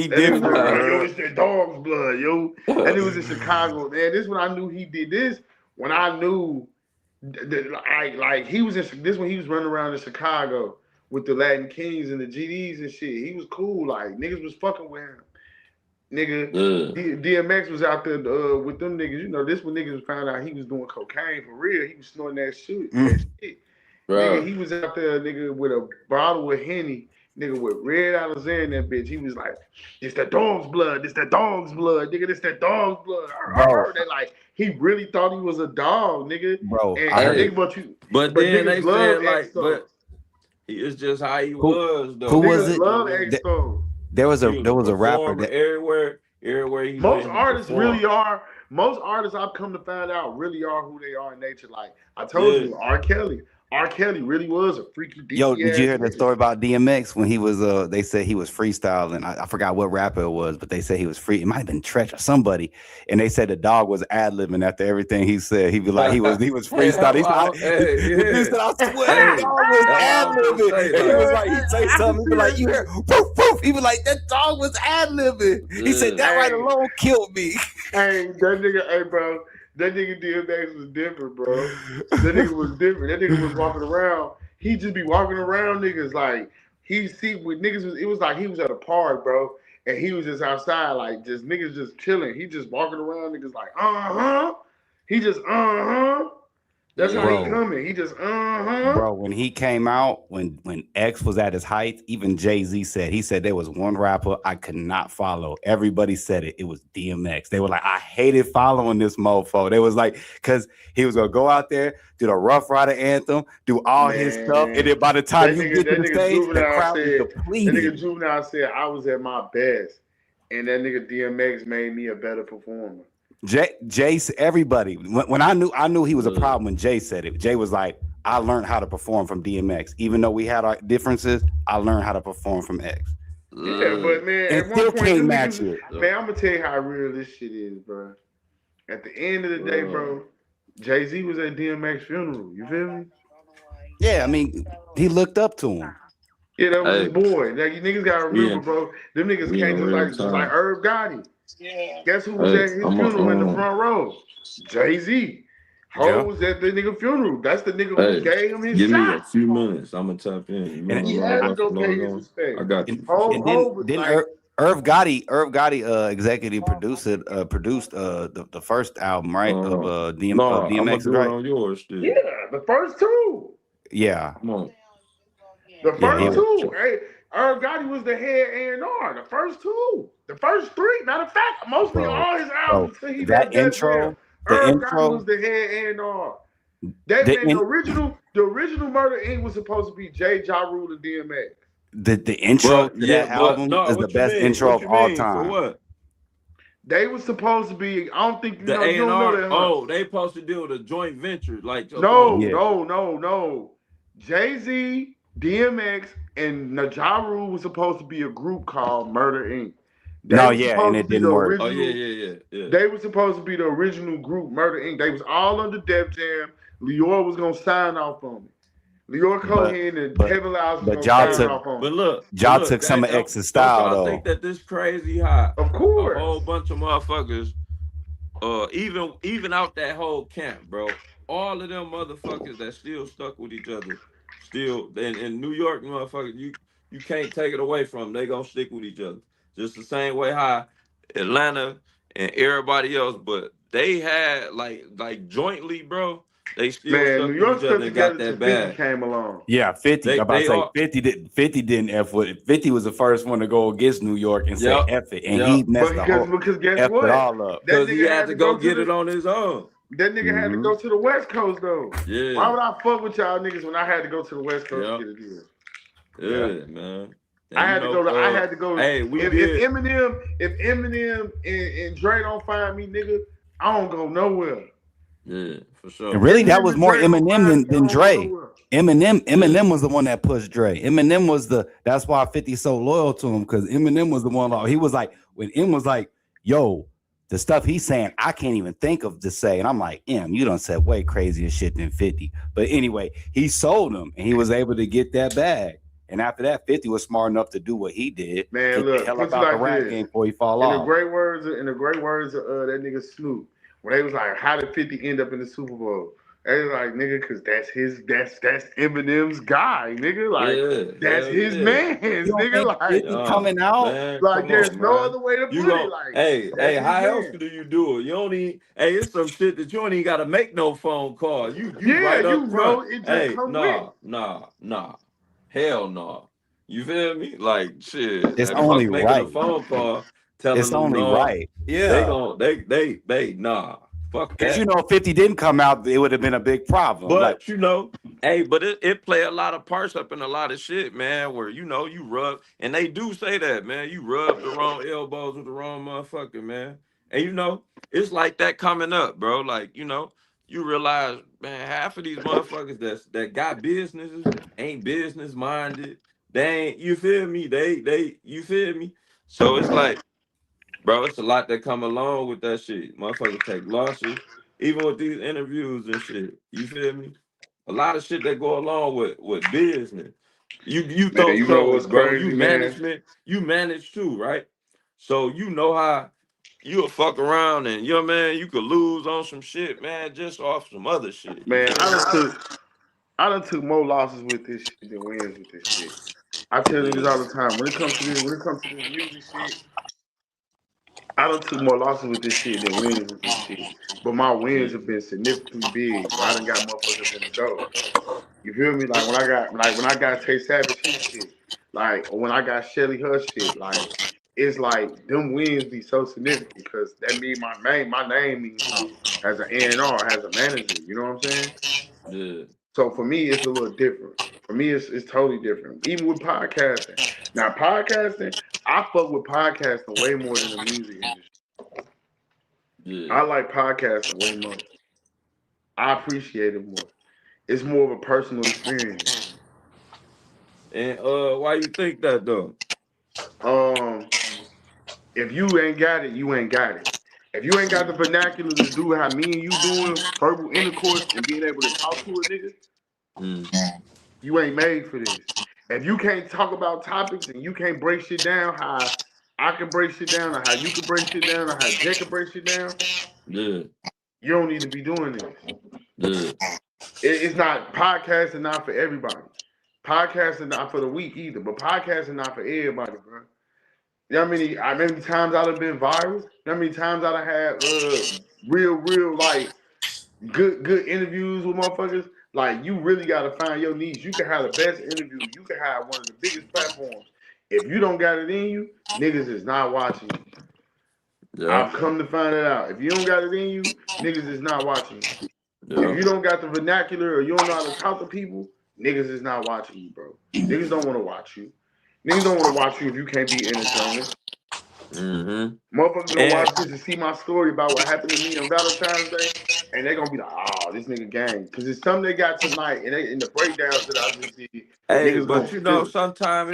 did, yo, it's the dog's blood, yo. And it was in Chicago. Man, this when I knew he did this. When I knew like he was in this when he was running around in Chicago with the Latin Kings and the GDs and shit. He was cool. Like niggas was fucking with him. Nigga, DMX was out there with them niggas. You know, this when niggas found out he was doing cocaine for real. He was snorting that shit. Nigga, he was out there, nigga, with a bottle of Henny, nigga, with Red Alizé in that bitch. He was like, it's the dog's blood. It's the dog's blood. Nigga, it's the dog's blood. I heard that. Like, he really thought he was a dog, nigga. Bro, and I heard think about you. But then they said, like, but it's just how he was, though. Who was it? Love Expo. There was a rapper that everywhere he most artists really are. Most artists I've come to find out really are who they are in nature. Like I told you, R. Kelly. R. Kelly really was a freaky. Yo, did you hear the story about DMX when he was? They said he was freestyling. I forgot what rapper it was, but they said he was free. It might have been Tretch or somebody, and they said the dog was ad libbing after everything he said. He'd be like, he was freestyling. He said, I swear, the dog was ad libbing. He was like, he'd say something. He'd be like, you hear, woof woof. He was like, that dog was ad libbing. He said that right alone killed me. Hey, that nigga, hey, bro. That nigga DMX was different, bro. That nigga was different. That nigga was walking around. He just be walking around niggas like he see with niggas. It was like he was at a park, bro, and he was just outside, like just niggas just chilling. He just walking around niggas like He just That's how he coming. He just Bro, when he came out, when X was at his height, even Jay-Z said there was one rapper I could not follow. Everybody said it. It was DMX. They were like, I hated following this mofo. They was like, because he was gonna go out there, do the Rough Rider anthem, do all his stuff, and then by the time you get to the stage, the crowd was depleted. That nigga Juvenile said I was at my best, and that nigga DMX made me a better performer. Jay, everybody. When I knew he was a problem when Jay said it. Jay was like, I learned how to perform from DMX. Even though we had our differences, I learned how to perform from X. Yeah, but man, and still can't match it. Man, I'm gonna tell you how real this shit is, bro. At the end of the day, bro, Jay-Z was at DMX funeral. You feel me? Yeah, I mean, he looked up to him. Yeah, that was his boy. Like, you niggas gotta remember, bro. Them niggas came just like Irv Gotti. Yeah. Guess who was at his funeral in the front row? Jay-Z. Ho was at the nigga funeral. That's the nigga who gave him his shot. Give me a few minutes. I'm gonna tap in. He had to go pay his respect. I got you. Irv Gotti executive produced the first album, right? Of DMX, right? On yours still. Yeah, the first two. Yeah. Come on. The first two. Hey, Irv Gotti was the head A&R. The first two. The first three. Matter of fact, mostly all his albums. That intro. Irv Gotti was the head A&R. The original Murder Inc. was supposed to be J. Ja Rule and DMX. The intro to that album is the best intro of all time. For what? They was supposed to be. I don't think the A&R. You don't know that. Oh, they supposed to deal with a joint venture. Like no. Jay-Z, DMX, and Ja Rule was supposed to be a group called Murder Inc. And it didn't work. Oh yeah. They were supposed to be the original group, Murder Inc. They was all under Def Jam. Lior was gonna sign off on it. Lior Cohen and Kevin Lyles was gonna sign off on it. But look, Ja took some of X's style though. I think that this crazy hot. Of course, a whole bunch of motherfuckers. Even out that whole camp, bro. All of them motherfuckers that still stuck with each other. Still, in New York, motherfuckers, you can't take it away from them. They gonna stick with each other. Just the same way how Atlanta and everybody else, but they had like jointly, bro. They still stuck New York with each other and got that bag. Came along. Yeah, 50. I'm about to say 50 didn't F with it. 50 was the first one to go against New York and say F it, and he messed because guess F what? It all up. Because he had to go get it on his own. That nigga had to go to the West Coast though. Yeah. Why would I fuck with y'all niggas when I had to go to the West Coast to get a deal? Yeah, man. And I had to go. Hey, if Eminem and Dre don't find me, nigga, I don't go nowhere. Yeah, for sure. And really, that was more Eminem than Dre. Eminem was the one that pushed Dre. Eminem was that's why 50 so loyal to him, because Eminem was the one. He was like, when M was like, yo, the stuff he's saying, I can't even think of to say. And I'm like, you done said way crazier shit than 50. But anyway, he sold him and he was able to get that bag. And after that, 50 was smart enough to do what he did. Man, look, hell about the rap game before he fall off. In the great words of that nigga Snoop, when they was like, how did 50 end up in the Super Bowl? And like, nigga, cause that's Eminem's guy, nigga. Like, that's his man's, You don't nigga. think Like, 50 coming out? Man, like, come there's on, no man. other way to You put it. go, Like, hey, that's his how else man. do you do it? You don't need, hey, it's some shit that you don't even gotta make no phone call. You Yeah, right you up know, front. it just Hey, come with. nah. Hell no. You feel me? Like shit. It's And only fuck making a right. phone call, telling It's them only no. right. They Yeah. gon' they nah. Fuck Because that. if 50 didn't come out, it would have been a big problem. Like, But hey, but it play a lot of parts up in a lot of shit, man, where you rub, and they do say that, man, you rub the wrong elbows with the wrong motherfucker, man. And it's like that coming up, bro. Like, you realize, man, half of these motherfuckers that got businesses ain't business minded. They ain't, you feel me? They you feel me? So it's like, bro, it's a lot that come along with that shit. Motherfuckers take losses, even with these interviews and shit. You feel me? A lot of shit that go along with business. You Man, throw you know shows, what's bro. crazy, You man? you manage too, right? So you know how you'll fuck around and man, you could lose on some shit, man, just off some other shit. You Man, feel me? I done took more losses with this shit than wins with this shit. I tell niggas all the time, when it comes to this music shit, I done took more losses with this shit than wins with this shit. But my wins Yeah. have been significantly big. Where I done got motherfuckers in the door. You feel me? Like when I got Tay Savage his shit, like or when I got Shelly her shit, like it's like them wins be so significant because that mean my name means something as an A&R, as a manager. You know what I'm saying? Yeah. So for me, it's a little different. For me, it's totally different. Even with podcasting. Now podcasting, I fuck with podcasting way more than the music industry. Yeah. I like podcasting way more. I appreciate it more. It's more of a personal experience. And why you think that though? Um, if you ain't got it, you ain't got it. If you ain't got the vernacular to do how me and you doing verbal intercourse and being able to talk to a nigga, Mm. you ain't made for this. If you can't talk about topics and you can't break shit down how I can break shit down or how you can break shit down or how Jay can break shit down, Yeah. you don't need to be doing this. Yeah. It's not podcasting not for everybody. Podcasting not for the weak either, but podcasting not for everybody, bro. You know how many times I've been viral? You know how many times I've had real like good interviews with motherfuckers? Like you really gotta find your niche. You can have the best interview. You can have one of the biggest platforms. If you don't got it in you, niggas is not watching you. Yeah. I've come to find it out. If you don't got it in you, niggas is not watching you. If Yeah. you don't got the vernacular or you don't know how to talk to people, niggas is not watching you, bro. Niggas don't want to watch you. Niggas don't want to watch you if you can't be entertaining. Mm-hmm. Motherfuckers gonna And watch this and see my story about what happened to me on Valentine's Day, and they gonna be like, "Oh, this nigga gang," because it's something they got tonight, and in the breakdowns that I just did, hey, niggas gonna but feel it. sometimes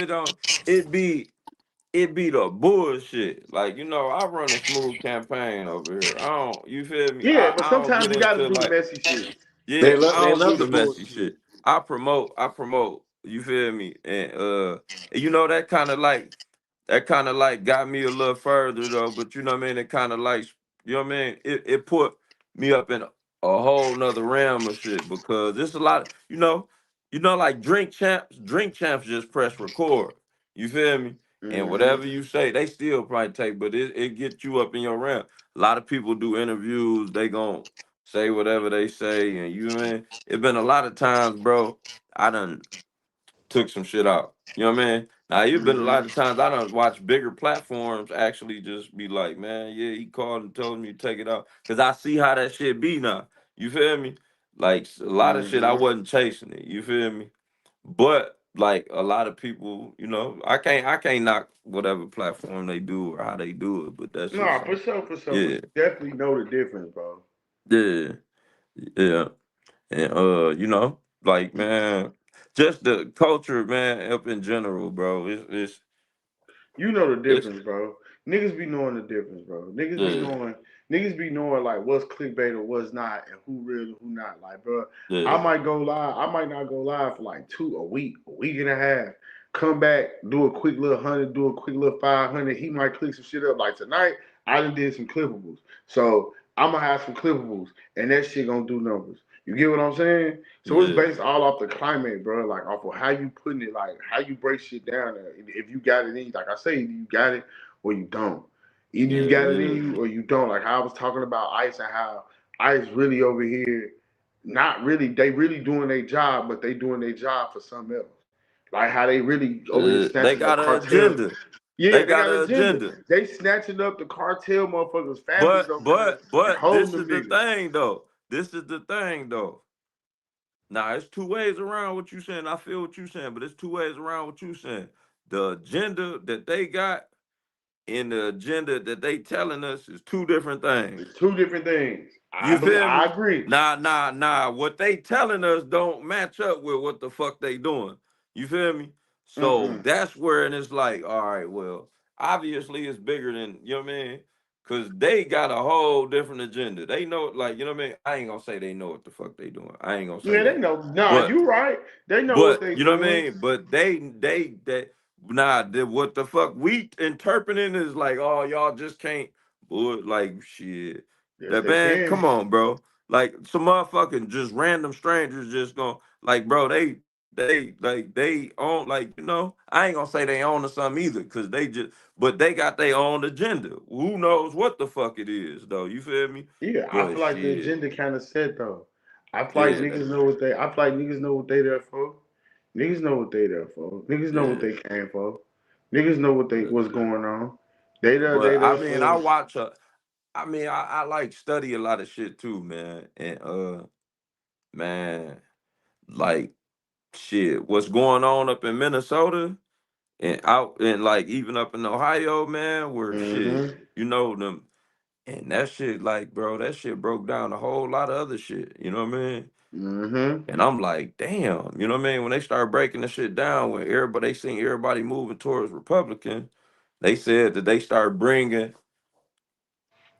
it be the bullshit. Like, I run a smooth campaign over here. I don't, you feel me? Yeah, but I don't sometimes get you got to into do the like, messy shit. yeah, I They don't do love the the messy bullshit. shit. I promote, you feel me? And that kind of like got me a little further though, but you know what I mean? It kind of like, you know what I mean? It put me up in a whole nother realm of shit because it's a lot, like drink champs just press record. You feel me? And Mm-hmm. whatever you say, they still probably take, but it gets you up in your realm. A lot of people do interviews, they gon' say whatever they say, and man, it been a lot of times, bro. I done took some shit out. You know what I mean? Now you've been a Mm-hmm. lot of times I done watch bigger platforms actually just be like, man, yeah, he called and told me to take it out. Cause I see how that shit be now. You feel me? Like a lot of shit I Mm-hmm. wasn't chasing it. You feel me? But like a lot of people, I can't knock whatever platform they do or how they do it, but that's Nah, just for sure, for sure, for yeah, sure. Definitely know the difference, bro. yeah, yeah. And like man, just the culture, man, up in general, bro. You know the It's difference, bro. Niggas be knowing the difference, bro. yeah, Niggas be knowing like what's clickbait or what's not, and who real and who not. Like, bro, I yeah, might go live. I might not go live for like a week and a half. Come back, do a quick little 100, do a quick little 500. He might click some shit up. Like tonight, I done did some clippables, so I'm gonna have some clippables, and that shit gonna do numbers. You get what I'm saying? So it's Yeah. based all off the climate, bro. Like off of how you putting it, like how you break shit down. If you got it in, like I say, you got it or you don't. Either you got it in Yeah. you or you don't. Like how I was talking about Ice and how Ice really over here, not really. They really doing their job, but they doing their job for something else. Like how they really over here They snatching up got an cartel. agenda. Yeah, They they got got an an agenda. agenda. They snatching up the cartel motherfuckers' families But over there but and but holding this them is the niggas. thing though. This is the thing though. Now it's two ways around what you saying. I feel what you saying, but it's two ways around what you saying. The agenda that they got and the agenda that they telling us is two different things. It's two different things. You feel I me? agree. Nah. What they telling us don't match up with what the fuck they doing. You feel me? So Mm-mm. that's where and it's like, all right, well, obviously it's bigger than, you know what I mean? Cause they got a whole different agenda. They know, like, you know what I mean? I ain't gonna say they know what the fuck they doing. I ain't gonna say Yeah, they that. know. Nah, But you right. They know what but they you know what I doing. mean? But what the fuck we interpreting is like, oh, y'all just can't like shit. Yes, That they man, can. come on, bro. Like some motherfucking just random strangers just going like, bro, they own like, I ain't gonna say they own or something either, cause they just but they got their own agenda. Who knows what the fuck it is though, you feel me? Yeah, I But feel like the shit, agenda kind of set though. I feel like yeah, niggas know what they. I feel like niggas know what they there for. Niggas know what they there for. Niggas know what yeah. they came for. Niggas know what's going on. They there. But They I there mean, for. I like study a lot of shit too, man. And man, like shit, what's going on up in Minnesota and out and like even up in Ohio, man, where shit, Mm-hmm. them and that shit, like, bro, that shit broke down a whole lot of other shit, you know what I mean? Mm-hmm. And I'm like, damn, you know what I mean? When they started breaking the shit down, when they seen everybody moving towards Republican, they said that they started bringing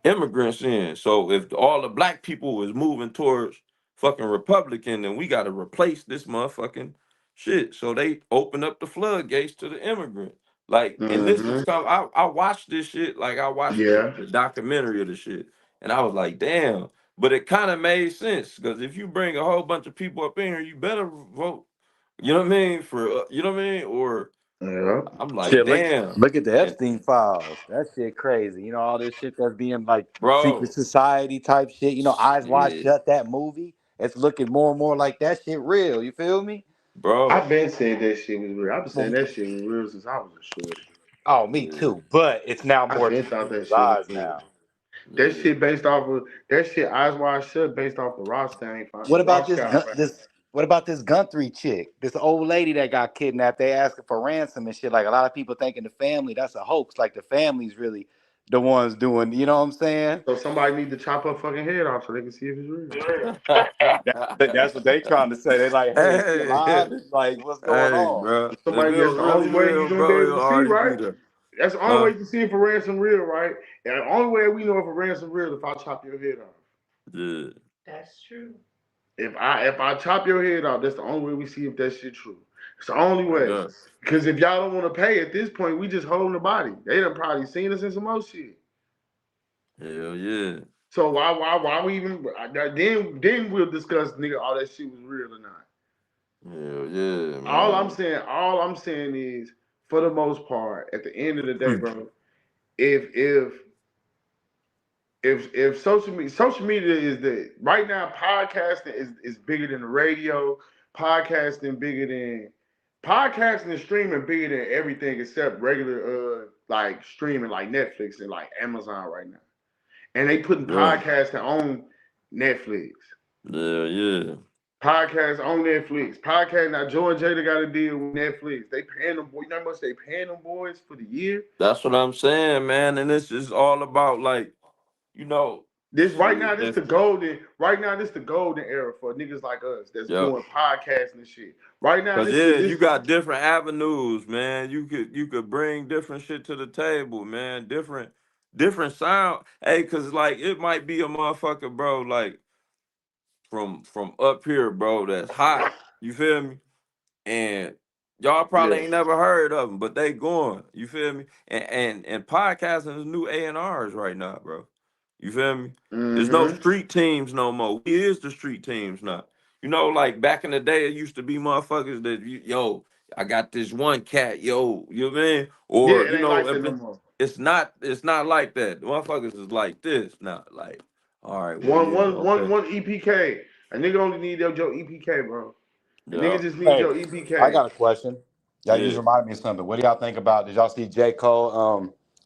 immigrants in. So if all the black people is moving towards fucking Republican, then we got to replace this motherfucking shit. So they open up the floodgates to the immigrant. Like, and this is Mm-hmm. I watched this shit. Like, I watched Yeah. the documentary of the shit, and I was like, damn. But it kind of made sense because if you bring a whole bunch of people up in here, you better vote. You know what I mean? For you know what I mean? Or Yeah. I'm like, Shit, damn, look at the and Epstein files. That shit crazy. You know, all this shit that's being like secret bro, society type shit. You know, Eyes Wide shit, Shut, that movie. It's looking more and more like that shit real. You feel me? I've bro. been saying that shit was real. I've been saying Well, that shit was real since I was a shorty. oh, me Yeah, too. But it's now I've more been through thought that people's shit was eyes real. now. That yeah. shit based off of that shit Eyes Wide Shut based off of Rothstein. What about this Rothschild. this? What about this Guntry chick? This old lady that got kidnapped. They asking for ransom and shit. Like a lot of people thinking the family that's a hoax. Like the family's really the ones doing. You know what I'm saying? So somebody need to chop her fucking head off so they can see if it's real. That's what they trying to say. They like, hey, is she Hey, alive? It's like, what's going hey, on? bro. If it Somebody that's was the only really way you real, gonna be bro, able it'll to see, already be right? there. That's the only Huh? way to see if a ransom real, right? And the only way we know if a ransom real if I chop your head off. Yeah. If I chop your head off, that's the only way we see if that shit true. It's the only I way. guess. Because if y'all don't want to pay at this point, we just holding the body. They done probably seen us in some more shit. Hell yeah. So why we even then we'll discuss nigga all that shit was real or not. Hell yeah, All I'm man. saying, all I'm saying is, for the most part, at the end of the day, Hmm. bro, if if if social media is the right now podcasting is bigger than the radio, podcasting and streaming bigger than everything except regular like streaming like Netflix and like Amazon right now. And they putting Yeah. podcasting on Netflix. Yeah, yeah. Podcast on Netflix. Podcast now. Joe and Jada got a deal with Netflix. They paying them boys. You know how much they paying them boys for the year? That's what I'm saying, man. And this is all about like, you know, This right now, shit. this the golden. Right now, this the golden era for niggas like us that's Yep. doing podcasting and shit. Right now, Cause this yeah, is you this. got different avenues, man. You could bring different shit to the table, man. Different sound. Hey, cause like it might be a motherfucker, bro, like from up here, bro, that's hot. You feel me? And y'all probably Yeah, ain't never heard of them, but they going. You feel me? And podcasting is new A&Rs right now, bro. You feel me? There's no Mm-hmm. street teams no more. We is the street teams now. You know, like back in the day, it used to be motherfuckers that yo, I got this one cat, yo, you know what I mean? Yeah, Or it you ain't know, like that if no more. it's not like that. The motherfuckers is like this now. Like, all right, well, One, yeah, one, one, okay, one EPK. A nigga only need your EPK, bro. A yeah, nigga just need Hey, your I EPK. got a question. Y'all just yeah. reminded me of something. What do y'all think about? Did y'all see J. Cole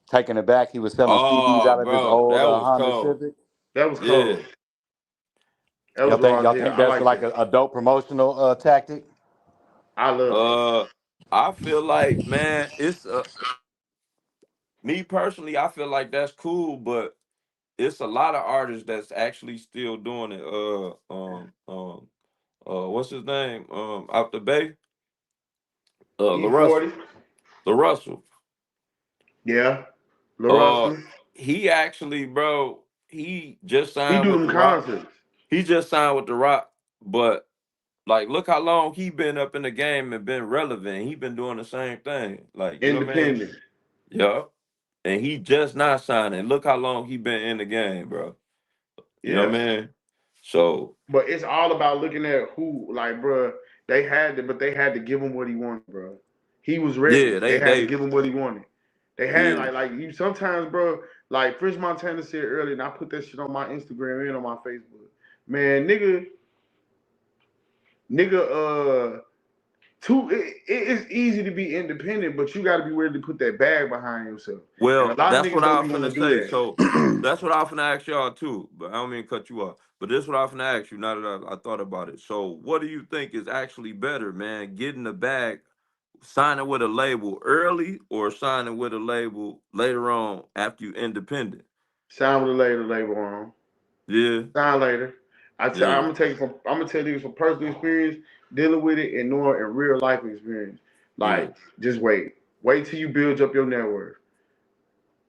taking it back? He was selling CDs Oh, out of his bro, old that was Honda cold. Civic. That was Yeah. cold. That was raw as Y'all hell. think I that's like like that. a dope promotional tactic? I love that. Uh, I feel like, man, it's me personally. I feel like that's cool, but it's a lot of artists that's actually still doing it. What's his name? Out the Bay, La E40. Russell, La Russell. Yeah. Lil Uh, Russell. he actually, bro, he just He signed do with them the Rock. concerts. He just signed with the Rock, but like, look how long he been up in the game and been relevant. He been doing the same thing. Like, you know what I mean? Independent. Yeah. And he just not signing. Look how long he been in the game, bro. You know Yeah. what I mean? So But it's all about looking at who, like, bro, they had to give him what he wanted, bro. He was ready. yeah, They had to give him what he wanted. They had yeah. like you sometimes, bro. Like Chris Montana said earlier, and I put that shit on my Instagram and on my Facebook. Man, nigga, it is easy to be independent, but you got to be ready to put that bag behind yourself. And a Well, lot of that's what niggas I don't was be want to finna do say. that. So that's what I was finna ask y'all too. But I don't mean to cut you off. But this is what I was finna ask you now that I thought about it. So what do you think is actually better, man? Getting the bag, signing with a label early, or signing with a label later on after you independent? Sign with a label on. Yeah, Sign later. yeah, I'm gonna tell you from personal experience, dealing with it and knowing in real life experience. yeah. Like, just wait. Wait till you build up your network.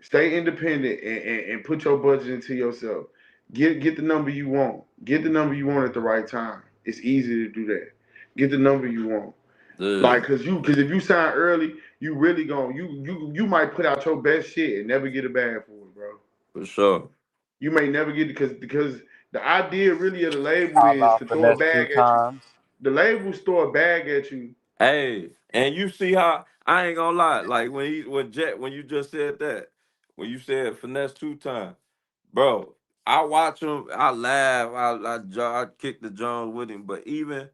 Stay independent and put your budget into yourself. Get the number you want. Get the number you want at the right time. It's easy to do that. Get the number you want. Yeah, Like, cause if you sign early, you really gon' you might put out your best shit and never get a bag for it, bro. for sure. You may never get it because the idea really of the label Out is loud to throw a finesse two bag at you. times. The labels throw a bag at you. Hey, and you see how I ain't gonna lie, like when you just said that, when you said finesse 2 times, bro, I watch him, I laugh, I kick the Jones with him, but even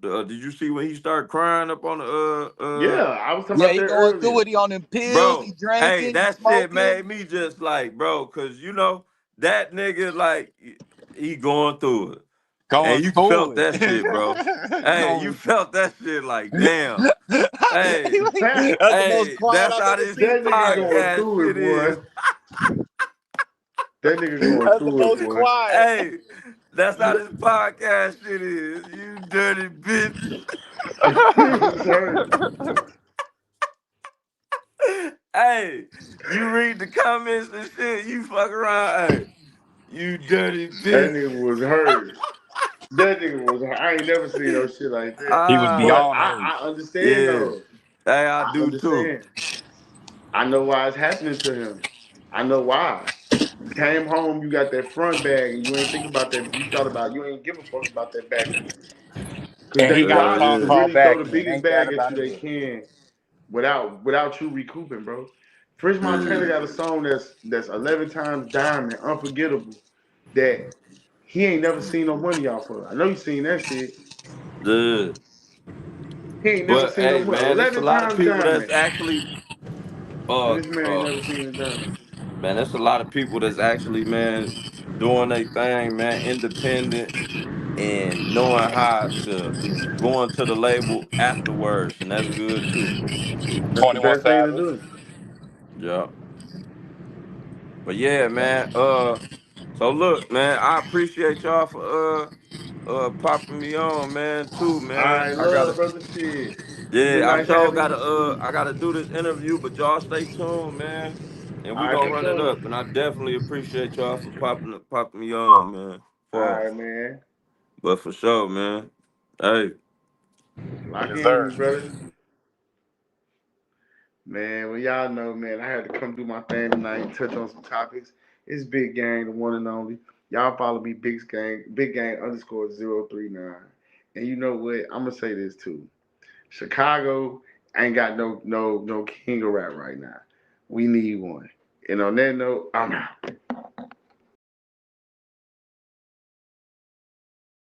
did you see when he started crying up on the Yeah, I was talking Yeah, about he that going through earlier. it. He on them pills. He bro? Hey, drinking. He that shit smoking. made me just like, bro, cause you know that nigga like he going through it. And Going you through felt it. that shit, bro. Hey, you Going felt that shit like, damn. Hey, that That's the most hey, quiet that's I've how ever this seen nigga Ty. going podcast through it, shit is. boy. That nigga going That's the through it, most boy. quiet. Hey, that's how this podcast shit is. You dirty bitch. It was hurt. Hey, you read the comments and shit, you fuck around. Hey, you dirty That bitch. nigga was hurt. That nigga was hurt. I ain't never seen no shit like that. He was Ah, But beyond hurt. I understand yeah. though. Hey, I I do too. understand. I know why it's happening to him. I know why. You came home, you got that front bag, and you ain't think about that. You ain't give a fuck about that back end. Because And he a got a lot of phone niggas Yeah. call really throw back the in. biggest Ain't that bag at about you it? they can without you recouping, bro. French Montana Yeah. got a song that's 11 times diamond, unforgettable. That he ain't never seen no money off of. I know you seen that shit. Yeah. He ain't never But seen no hey, money. man, it's a 11 lot of times people that's diamond, actually and uh this man ain't uh never seen a diamond. man, there's a lot of people that's actually, man, doing their thing, man, independent and knowing how to go into the label afterwards, and that's good too. That's the 21 best thing to Savage. do. Yeah. But yeah, man. So look, man, I appreciate y'all for popping me on, man, too, man. I I gotta love brother shit. It's been yeah, I nice sure having gotta you too. I gotta do this interview, but y'all stay tuned, man. And we All right, gonna for run it sure. up. And I definitely appreciate y'all for popping me on, man. All For right, man. but for sure, man. Hey. Lock Yes, in with sir. me, brother. Man, well, y'all know, man, I had to come do my thing tonight and touch on some topics. It's Big Gang, the one and only. Y'all follow me, Big Gang _039. And you know what? I'm gonna say this too. Chicago ain't got no king of rap right now. We need one. And on that note, I'm out.